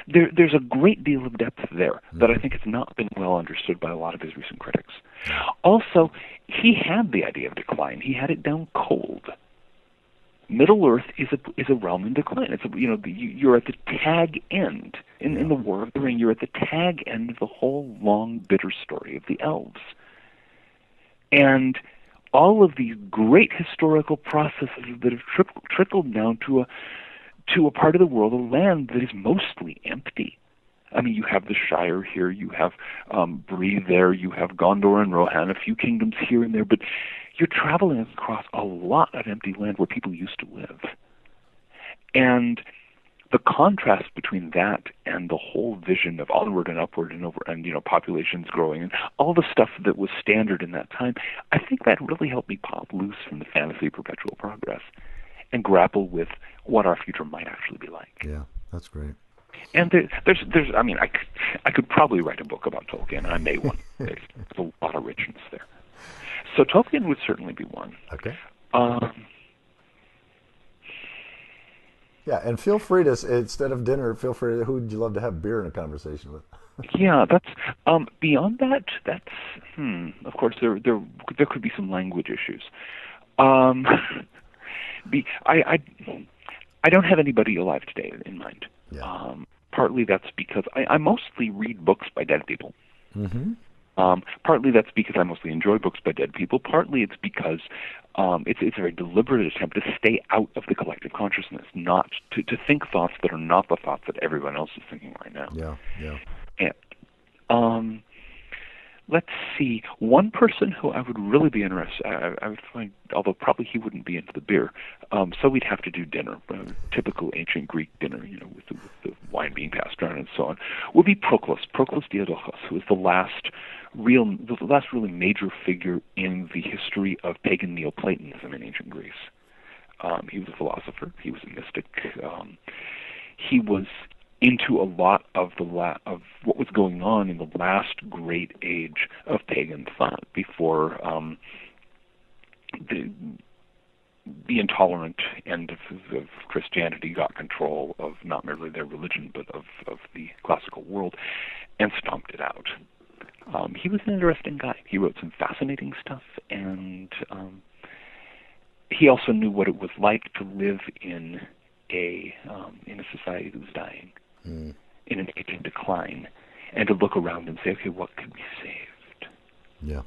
There's a great deal of depth there that I think has not been well understood by a lot of his recent critics. Also, he had the idea of decline. He had it down cold. Middle Earth is a realm in decline. It's you're at the tag end in the War of the Ring. You're at the tag end of the whole long, bitter story of the elves, and all of these great historical processes that have trickled down to a part of the world, a land that is mostly empty. I mean, you have the Shire here, you have Bree there, you have Gondor and Rohan, a few kingdoms here and there, but you're traveling across a lot of empty land where people used to live. And the contrast between that and the whole vision of onward and upward and over and populations growing and all the stuff that was standard in that time, I think that really helped me pop loose from the fantasy of perpetual progress and grapple with what our future might actually be like. Yeah, that's great. And there's I mean, I could probably write a book about Tolkien. I may one. There's a lot of richness there. So Tolkien would certainly be one. Okay. Yeah, and feel free to, instead of dinner, feel free to, who would you love to have beer in a conversation with? Yeah, that's beyond that. That's of course there could be some language issues. I don't have anybody alive today in mind. Yeah. Partly that's because I mostly read books by dead people. Partly that's because I mostly enjoy books by dead people. Partly it's because it's a very deliberate attempt to stay out of the collective consciousness, not to think thoughts that are not the thoughts that everyone else is thinking right now. Yeah. And, let's see. One person who I would really be interested, I would find, although probably he wouldn't be into the beer, so we'd have to do dinner, typical ancient Greek dinner, with the wine being passed around and so on, would be Proclus Diadochos, who was the last really major figure in the history of pagan Neoplatonism in ancient Greece. He was a philosopher. He was a mystic. He was into a lot of of what was going on in the last great age of pagan thought before the intolerant end of Christianity got control of not merely their religion but of the classical world and stomped it out. He was an interesting guy. He wrote some fascinating stuff, and he also knew what it was like to live in a society that was dying, in an age in decline, and to look around and say, okay, what can be saved? Yeah.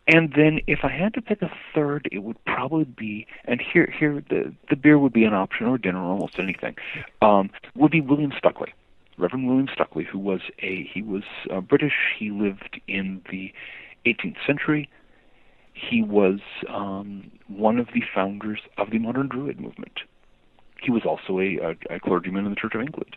And then if I had to pick a third, it would probably be, and here the beer would be an option, or dinner, or almost anything, would be William Stuckley, Reverend William Stuckley, who was British. He lived in the 18th century. He was one of the founders of the modern Druid movement. He was also a clergyman in the Church of England.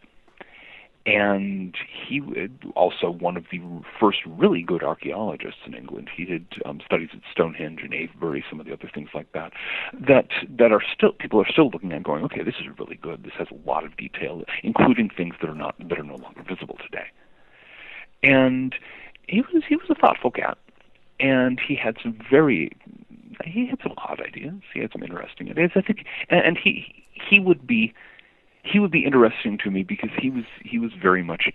And he was also one of the first really good archaeologists in England. He did studies at Stonehenge and Avebury, some of the other things like that, that are still, people are still looking at going, okay, this is really good. This has a lot of detail, including things that are no longer visible today. And he was a thoughtful cat, and he had some odd ideas. He had some interesting ideas, I think, and he would be interesting to me because he was very much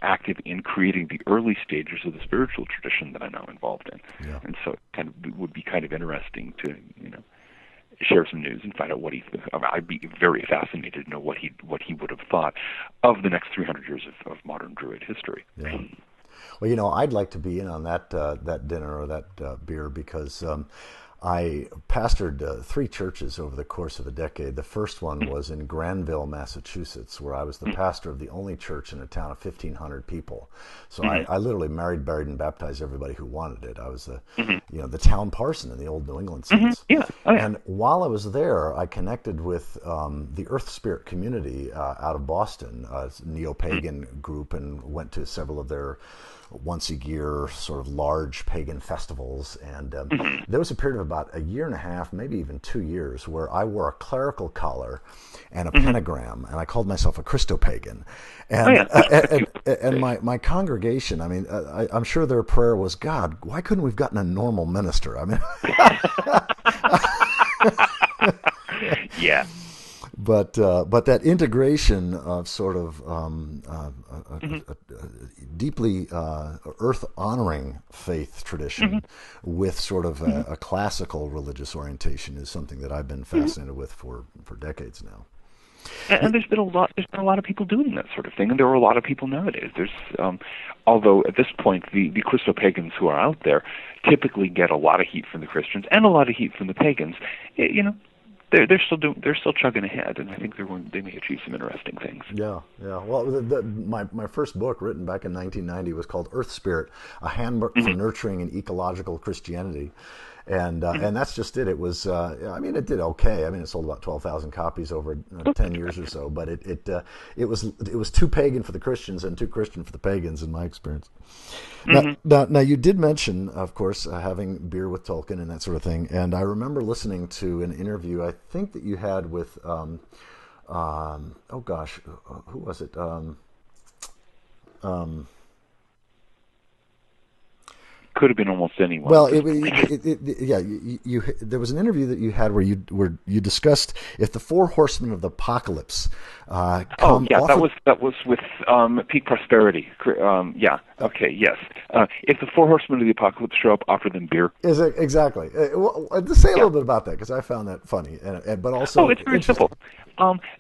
active in creating the early stages of the spiritual tradition that I'm now involved in. Yeah. And so it would be kind of interesting to share some news and find out what I'd be very fascinated to know what he would have thought of the next 300 years of modern Druid history. Yeah. Well, I'd like to be in on that dinner or that beer because I pastored 3 churches over the course of a decade. The first one was in Granville, Massachusetts, where I was the pastor of the only church in a town of 1,500 people. So I literally married, buried, and baptized everybody who wanted it. I was the town parson in the old New England sense. Yeah. Oh, yeah. And while I was there, I connected with the Earth Spirit community out of Boston, a neo-pagan group, and went to several of their once-a-year sort of large pagan festivals. And there was a period of about a year and a half, maybe even 2 years, where I wore a clerical collar and a pentagram, and I called myself a Christo-pagan. And, and my congregation, I mean, I'm sure their prayer was, God, why couldn't we have gotten a normal minister? I mean... Yeah. But that integration of sort of a deeply earth-honoring faith tradition with sort of a classical religious orientation is something that I've been fascinated with for decades now. And there's been a lot of people doing that sort of thing, and there are a lot of people nowadays. There's, although at this point the Christo-pagans who are out there typically get a lot of heat from the Christians and a lot of heat from the pagans. They're still chugging ahead, and I think they may achieve some interesting things. Yeah. Well, my first book, written back in 1990, was called Earth Spirit: A Handbook for Nurturing an Ecological Christianity. And that's just it. It was, it did okay. I mean, it sold about 12,000 copies over 10 years or so. But it was too pagan for the Christians and too Christian for the pagans, in my experience. Now, you did mention, of course, having beer with Tolkien and that sort of thing. And I remember listening to an interview I think that you had with, who was it? Could have been almost anyone. Well, there was an interview that you had where you discussed if the 4 horsemen of the apocalypse come. That was with Peak Prosperity. Yes. If the 4 horsemen of the apocalypse show up, offer them beer. Is it exactly? Say a little bit about that, because I found that funny, but also it's very simple.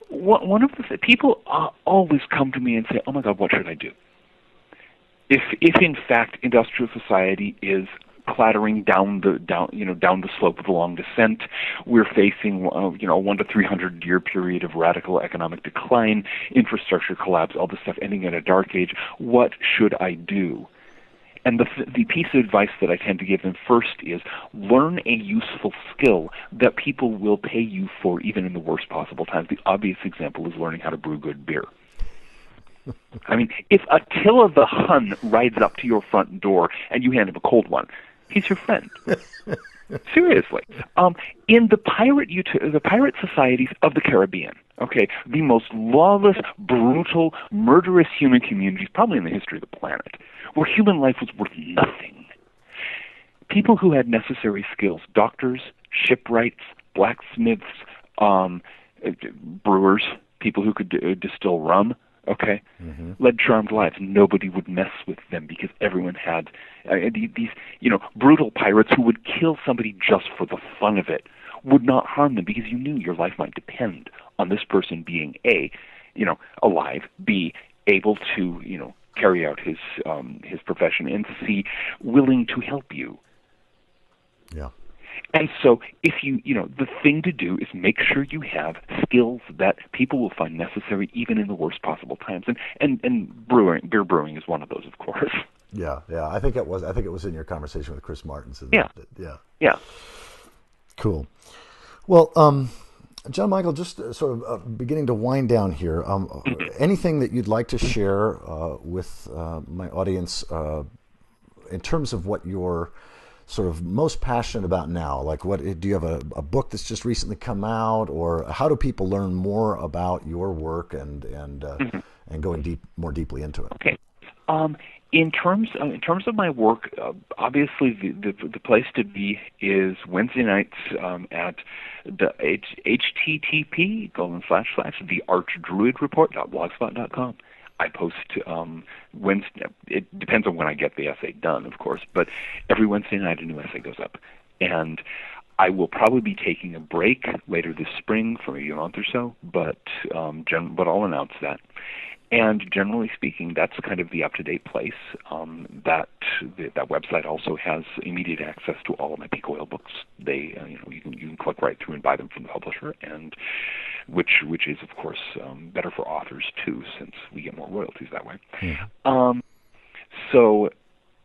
One of the people always come to me and say, "Oh my God, what should I do?" If in fact industrial society is clattering down the slope of the long descent, we're facing 1 to 300 year period of radical economic decline, infrastructure collapse, all this stuff ending in a dark age. What should I do? And the piece of advice that I tend to give them first is learn a useful skill that people will pay you for, even in the worst possible times. The obvious example is learning how to brew good beer. I mean, if Attila the Hun rides up to your front door and you hand him a cold one, he's your friend. Seriously. In the pirate societies of the Caribbean, okay, the most lawless, brutal, murderous human communities probably in the history of the planet, where human life was worth nothing. People who had necessary skills, doctors, shipwrights, blacksmiths, brewers, people who could distill rum, okay, led charmed lives. Nobody would mess with them because everyone had these, brutal pirates who would kill somebody just for the fun of it, would not harm them because you knew your life might depend on this person being A, alive, B, able to, carry out his profession, and C, willing to help you. Yeah. And so if the thing to do is make sure you have skills that people will find necessary even in the worst possible times. And beer brewing is one of those, of course. Yeah, yeah. I think it was in your conversation with Chris Martins. Yeah. Yeah. Yeah. Cool. Well, John Michael, just sort of beginning to wind down here, anything that you'd like to share with my audience in terms of what you're sort of most passionate about now? Like, what do you have a book that's just recently come out, or how do people learn more about your work and going more deeply into it? Okay. In terms of my work, obviously the place to be is Wednesday nights at the http:// the archdruidreport.blogspot.com. I post Wednesday. It depends on when I get the essay done, of course, but every Wednesday night a new essay goes up, and I will probably be taking a break later this spring for maybe a month or so, but I'll announce that. And generally speaking, that's kind of the up-to-date place. That website also has immediate access to all of my peak oil books. They, you can click right through and buy them from the publisher, and which is of course better for authors too, since we get more royalties that way. Mm-hmm. So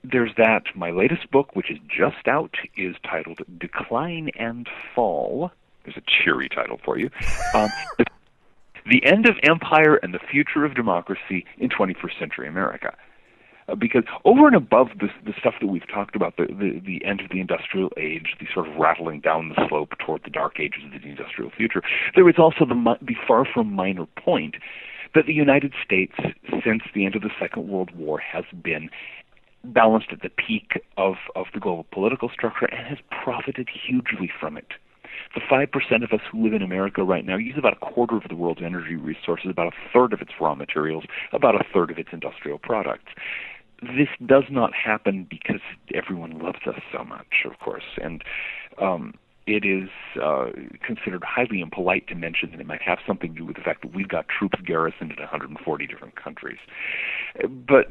there's that. My latest book, which is just out, is titled "Decline and Fall." There's a cheery title for you. The End of Empire and the Future of Democracy in 21st Century America. Because over and above the stuff that we've talked about, the end of the industrial age, the sort of rattling down the slope toward the dark ages of the industrial future, there is also the far from minor point that the United States, since the end of the Second World War, has been balanced at the peak of the global political structure and has profited hugely from it. The 5% of us who live in America right now use about a quarter of the world's energy resources, about a third of its raw materials, about a third of its industrial products. This does not happen because everyone loves us so much, of course, and it is considered highly impolite to mention that it might have something to do with the fact that we've got troops garrisoned in 140 different countries. But,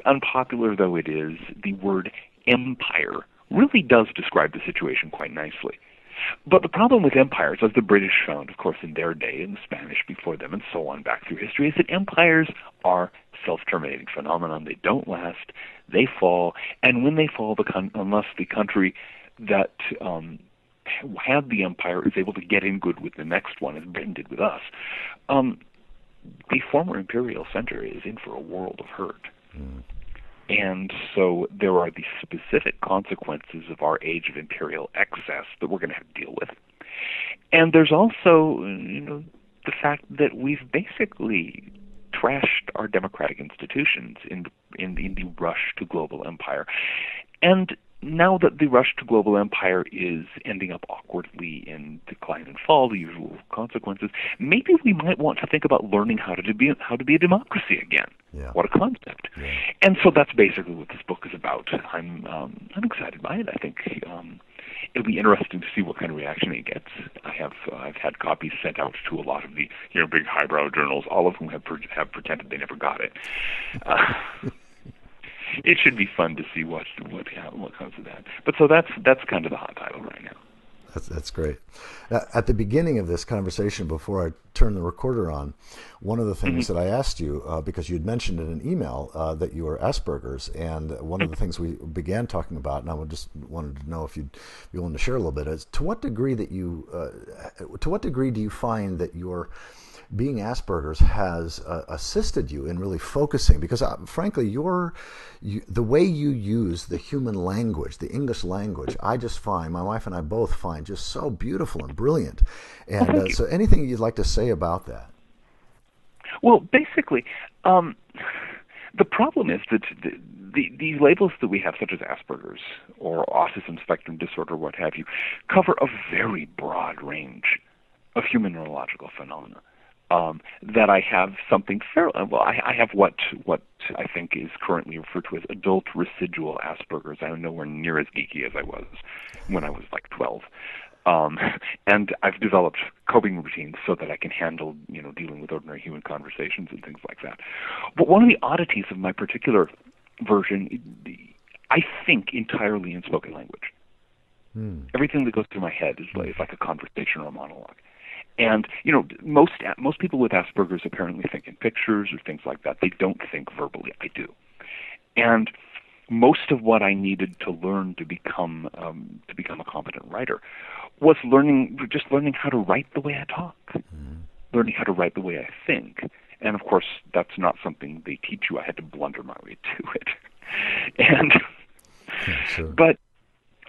unpopular though it is, the word empire really does describe the situation quite nicely. But the problem with empires, as the British found, of course, in their day, and the Spanish before them, and so on back through history, is that empires are self-terminating phenomenon. They don't last. They fall. And when they fall, unless the country that had the empire is able to get in good with the next one, as Britain did with us, the former imperial center is in for a world of hurt. Mm. And so there are the specific consequences of our age of imperial excess that we're going to have to deal with. And there's also, the fact that we've basically trashed our democratic institutions in the rush to global empire. And now that the rush to global empire is ending up awkwardly in decline and fall, the usual consequences, maybe we might want to think about learning how to be a democracy again. Yeah. What a concept! Yeah. And so that's basically what this book is about. I'm excited by it. I think it'll be interesting to see what kind of reaction it gets. I've had copies sent out to a lot of the big highbrow journals, all of whom have pretended they never got it. It should be fun to see what comes of that. But so that's kind of the hot title right now. That's great. At the beginning of this conversation, before I turn the recorder on, one of the things that I asked you, because you'd mentioned in an email that you were Aspergers, and one of the things we began talking about, and I just wanted to know if you'd be willing to share a little bit, is to what degree do you find that your being Asperger's has assisted you in really focusing? Because frankly, the way you use the human language, the English language, I just find, my wife and I both find, just so beautiful and brilliant. And so anything you'd like to say about that? Well, basically, the problem is that the labels that we have, such as Asperger's or autism spectrum disorder, what have you, cover a very broad range of human neurological phenomena. That I have something fairly well. I have what I think is currently referred to as adult residual Asperger's. I'm nowhere near as geeky as I was when I was like 12, and I've developed coping routines so that I can handle dealing with ordinary human conversations and things like that. But one of the oddities of my particular version, I think entirely in spoken language. Everything that goes through my head is like a conversation or a monologue. And, most people with Asperger's apparently think in pictures or things like that. They don't think verbally. I do. And most of what I needed to learn to become a competent writer was learning how to write the way I talk, learning how to write the way I think. And, of course, that's not something they teach you. I had to blunder my way to it. And Sure. But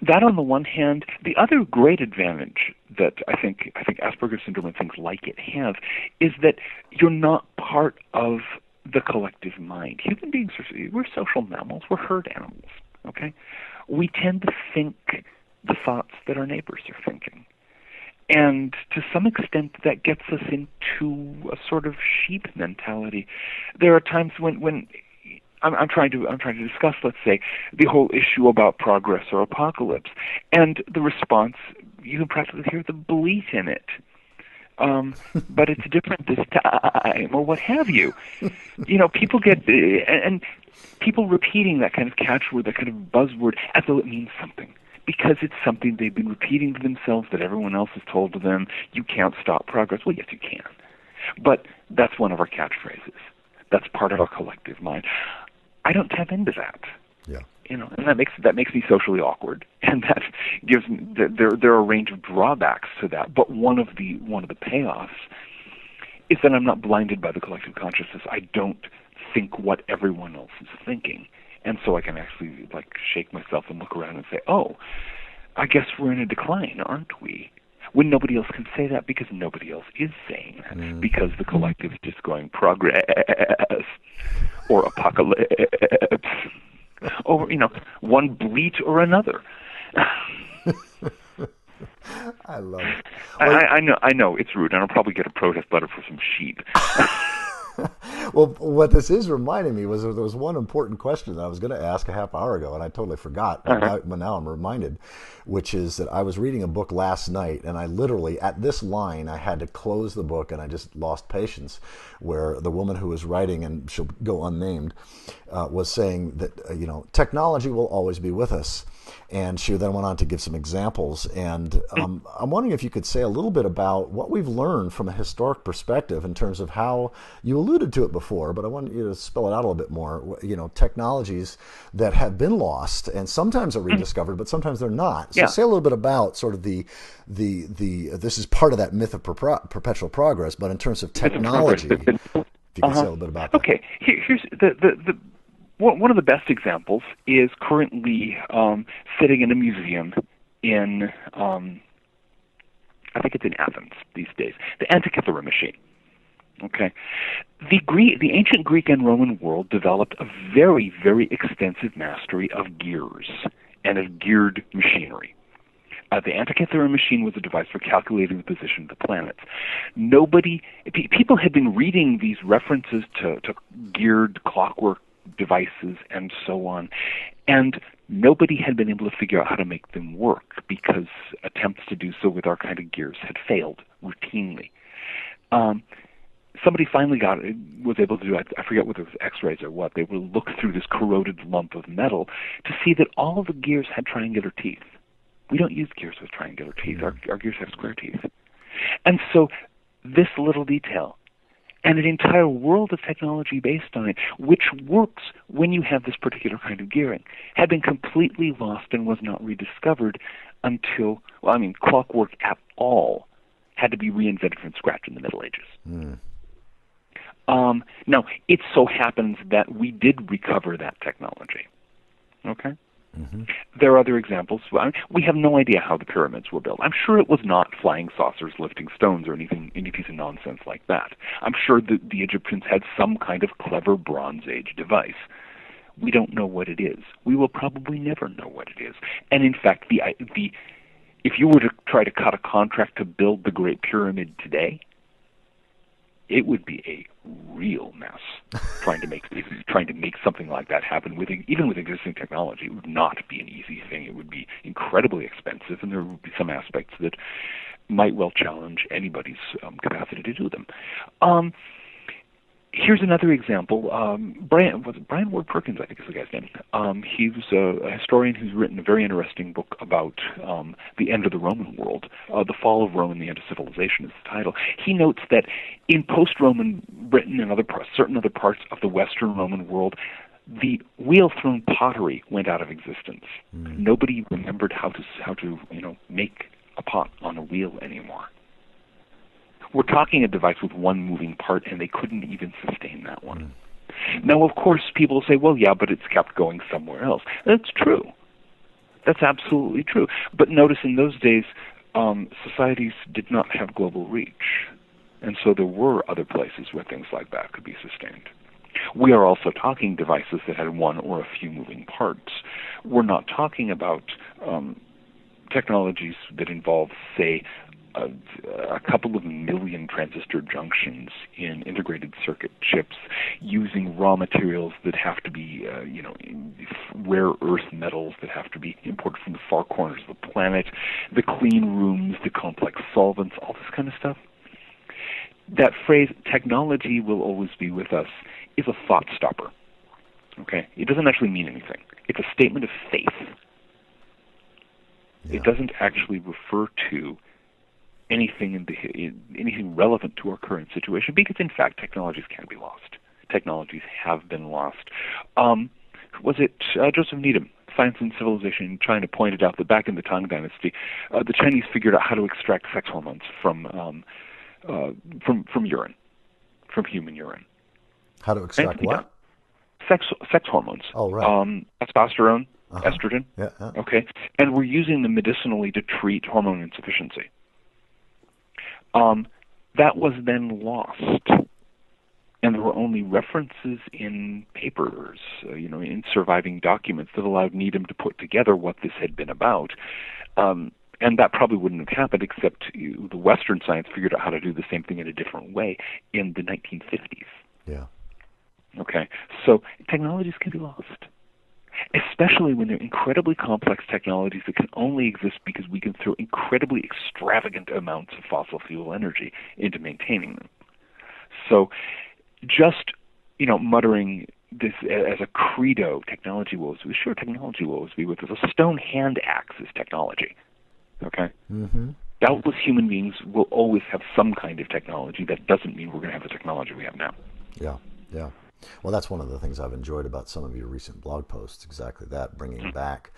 that on the one hand, the other great advantage that I think Asperger's syndrome and things like it have is that you're not part of the collective mind. Human beings we're social mammals, we're herd animals, okay? We tend to think the thoughts that our neighbors are thinking. And to some extent that gets us into a sort of sheep mentality. There are times when I'm trying to discuss, let's say, the whole issue about progress or apocalypse, and the response, you can practically hear the bleat in it. But it's different this time, or what have you. People get and people repeating that kind of catchword, that kind of buzzword, as though it means something, because it's something they've been repeating to themselves that everyone else has told to them. You can't stop progress. Well, yes, you can, but that's one of our catchphrases. That's part of our collective mind. I don't tap into that. Yeah. And that makes me socially awkward, and that gives me there are a range of drawbacks to that. But one of the payoffs is that I'm not blinded by the collective consciousness. I don't think what everyone else is thinking, and so I can actually shake myself and look around and say, "Oh, I guess we're in a decline, aren't we?" When nobody else can say that because nobody else is saying that, because the collective is just going progress or apocalypse, or one bleat or another. I love it. I know it's rude, and I'll probably get a protest letter for some sheep. Well, what this is reminding me was there was one important question that I was going to ask a half hour ago, and I totally forgot. But now I'm reminded, which is that I was reading a book last night, and I literally, at this line, I had to close the book, and I just lost patience, where the woman who was writing, and she'll go unnamed, was saying that, technology will always be with us. And she then went on to give some examples. And I'm wondering if you could say a little bit about what we've learned from a historic perspective in terms of how, you alluded to it before, but I want you to spell it out a little bit more, technologies that have been lost and sometimes are rediscovered, but sometimes they're not. So say a little bit about sort of the this is part of that myth of perpetual progress, but in terms of technology, if you could say a little bit about that. Okay, here's the one of the best examples is currently sitting in a museum in, I think it's in Athens these days, the Antikythera machine. Okay, the ancient Greek and Roman world developed a very, very extensive mastery of gears and of geared machinery. The Antikythera machine was a device for calculating the position of the planets. People had been reading these references to geared clockwork devices and so on, and nobody had been able to figure out how to make them work because attempts to do so with our kind of gears had failed routinely. Somebody finally was able to do, I forget whether it was X-rays or what, they would look through this corroded lump of metal to see that all of the gears had triangular teeth. We don't use gears with triangular teeth. Our gears have square teeth. And so this little detail, and an entire world of technology based on it, which works when you have this particular kind of gearing, had been completely lost and was not rediscovered until, clockwork at all had to be reinvented from scratch in the Middle Ages. Now, it so happens that we did recover that technology. Okay? Mm-hmm. There are other examples. We have no idea how the pyramids were built. I'm sure it was not flying saucers lifting stones or any piece of nonsense like that. I'm sure that the Egyptians had some kind of clever Bronze Age device. We don't know what it is. We will probably never know what it is. And in fact, if you were to try to cut a contract to build the Great Pyramid today, it would be a real mess trying to make something like that happen even with existing technology. It would not be an easy thing. It would be incredibly expensive, and there would be some aspects that might well challenge anybody's capacity to do them. Here's another example. Brian Ward Perkins, I think is the guy's name. He was a historian who's written a very interesting book about the end of the Roman world. The Fall of Rome and the End of Civilization is the title. He notes that in post-Roman Britain and certain other parts of the Western Roman world, the wheel-thrown pottery went out of existence. Nobody remembered how to make a pot on a wheel anymore. We're talking a device with one moving part, and they couldn't even sustain that one. Now, of course, people will say, well, yeah, but it's kept going somewhere else. That's true. That's absolutely true. But notice in those days, societies did not have global reach, and so there were other places where things like that could be sustained. We are also talking devices that had one or a few moving parts. We're not talking about technologies that involve, say, a couple of million transistor junctions in integrated circuit chips using raw materials that have to be, rare earth metals that have to be imported from the far corners of the planet, the clean rooms, the complex solvents, all this kind of stuff. That phrase, technology will always be with us, is a thought stopper. Okay? It doesn't actually mean anything. It's a statement of faith. Yeah. It doesn't actually refer to anything relevant to our current situation, because in fact technologies can be lost. Technologies have been lost. Was it Joseph Needham, Science and Civilization in China, pointed out that back in the Tang Dynasty, the Chinese figured out how to extract sex hormones from urine, from human urine. How to extract what? Sex hormones. Oh, right. Testosterone, estrogen. Yeah. Okay, and we're using them medicinally to treat hormone insufficiency. That was then lost, and there were only references in papers, in surviving documents that allowed Needham to put together what this had been about. And that probably wouldn't have happened except the Western science figured out how to do the same thing in a different way in the 1950s. Yeah. Okay, so technologies can be lost, especially when they're incredibly complex technologies that can only exist because we can throw incredibly extravagant amounts of fossil fuel energy into maintaining them. So just, muttering this as a credo, technology will always be, sure, technology will always be with us. A stone hand axe is technology, okay? Mm-hmm. Doubtless human beings will always have some kind of technology. That doesn't mean we're going to have the technology we have now. Yeah. Well, that's one of the things I've enjoyed about some of your recent blog posts, exactly that, bringing back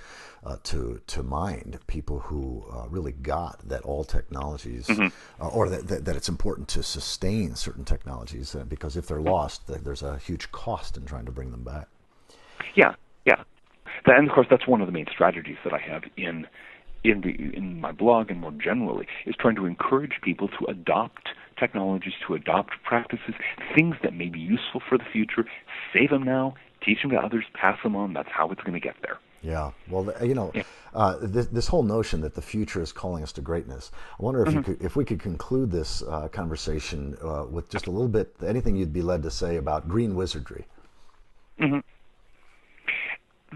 to mind people who really got that all technologies, or that it's important to sustain certain technologies, because if they're lost, there's a huge cost in trying to bring them back. Yeah. And, of course, that's one of the main strategies that I have in my blog and more generally, is trying to encourage people to adopt technologies, to adopt practices, things that may be useful for the future, save them now, teach them to others, pass them on. That's how it's going to get there. Yeah. Well, this whole notion that the future is calling us to greatness, I wonder if we could conclude this conversation with just a little bit, anything you'd be led to say about green wizardry. Mm-hmm.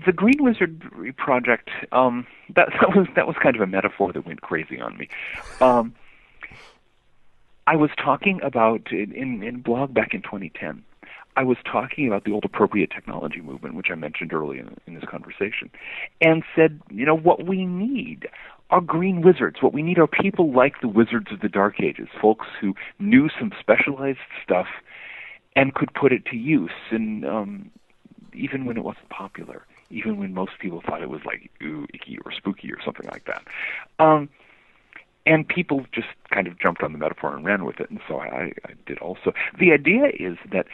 The Green Wizardry Project, that was kind of a metaphor that went crazy on me. I was talking about, in a blog back in 2010, I was talking about the old appropriate technology movement, which I mentioned early in this conversation, and said, what we need are green wizards. What we need are people like the wizards of the Dark Ages, folks who knew some specialized stuff and could put it to use, and even when it wasn't popular. Even when most people thought it was like, ooh, icky or spooky or something like that. And people just kind of jumped on the metaphor and ran with it, and so I did also. The idea is that,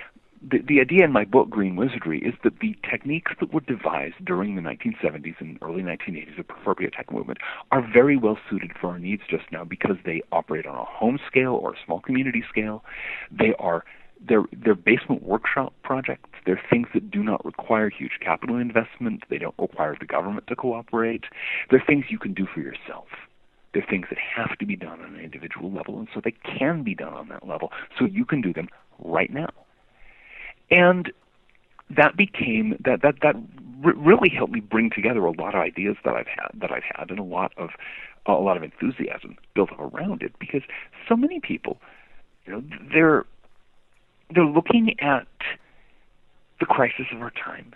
the idea in my book, Green Wizardry, is that the techniques that were devised during the 1970s and early 1980s of appropriate tech movement are very well suited for our needs just now because they operate on a home scale or a small community scale. They're basement workshop projects. They're things that do not require huge capital investment. They don't require the government to cooperate. They're things you can do for yourself. They're things that have to be done on an individual level, and so they can be done on that level, so you can do them right now. And that became that really helped me bring together a lot of ideas that I've had, and a lot of enthusiasm built up around it, because so many people, they're they're looking at the crisis of our time,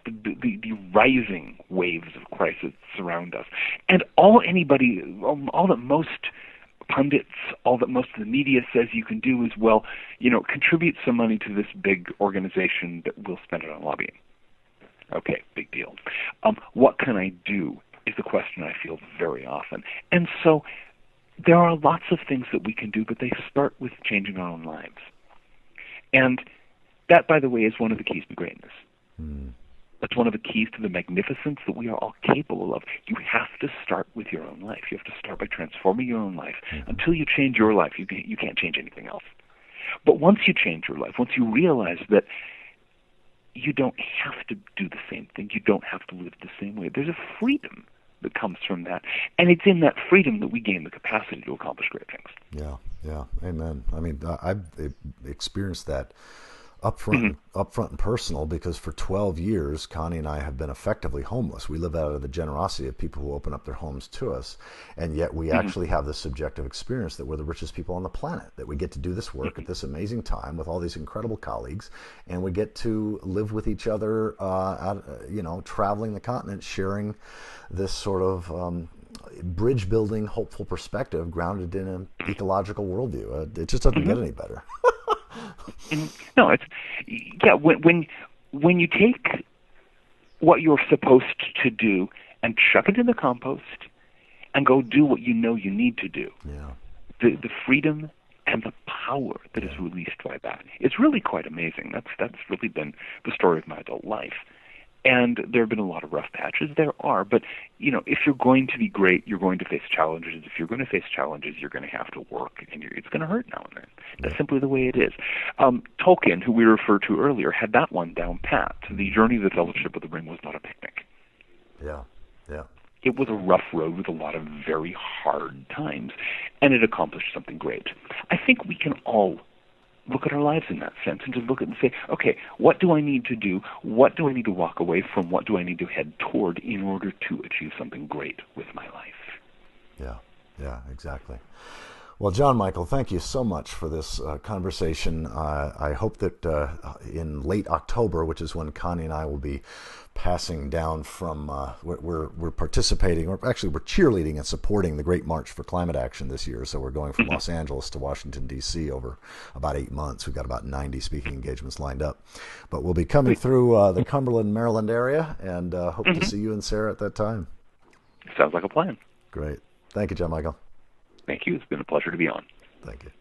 the rising waves of crisis surround us, and all that most pundits, all that most of the media says you can do is, well, contribute some money to this big organization that will spend it on lobbying. Okay, big deal. What can I do is the question I feel very often. And so there are lots of things that we can do, but they start with changing our own lives. And that, by the way, is one of the keys to greatness. Mm. That's one of the keys to the magnificence that we are all capable of. You have to start with your own life. You have to start by transforming your own life. Mm-hmm. Until you change your life, you can't change anything else. But once you change your life, once you realize that you don't have to do the same thing, you don't have to live the same way, there's a freedom that comes from that. And it's in that freedom that we gain the capacity to accomplish great things. Yeah, amen. I mean, I've experienced that up front and personal, because for 12 years, Connie and I have been effectively homeless. We live out of the generosity of people who open up their homes to us, and yet we actually have this subjective experience that we're the richest people on the planet, that we get to do this work at this amazing time with all these incredible colleagues, and we get to live with each other, traveling the continent, sharing this sort of bridge building, hopeful perspective grounded in an ecological worldview. It just doesn't get any better. No, when you take what you're supposed to do and chuck it in the compost and go do what you know you need to do, the freedom and the power that is released by that, it's really quite amazing. That's really been the story of my adult life. And there have been a lot of rough patches. There are. But, if you're going to be great, you're going to face challenges. If you're going to face challenges, you're going to have to work. And it's going to hurt now and then. That's simply the way it is. Tolkien, who we referred to earlier, had that one down pat. The journey of the Fellowship of the Ring was not a picnic. Yeah. It was a rough road with a lot of very hard times. And it accomplished something great. I think we can all look at our lives in that sense and just look at it and say, okay, what do I need to do? What do I need to walk away from? What do I need to head toward in order to achieve something great with my life? Yeah, exactly. Well, John Michael, thank you so much for this conversation. I hope that in late October, which is when Connie and I will be passing down from, we're participating, we're cheerleading and supporting the Great March for Climate Action this year. So we're going from Los Angeles to Washington, D.C. over about 8 months. We've got about 90 speaking engagements lined up. But we'll be coming through the Cumberland, Maryland area, and hope to see you and Sarah at that time. Sounds like a plan. Great. Thank you, John Michael. Thank you. It's been a pleasure to be on. Thank you.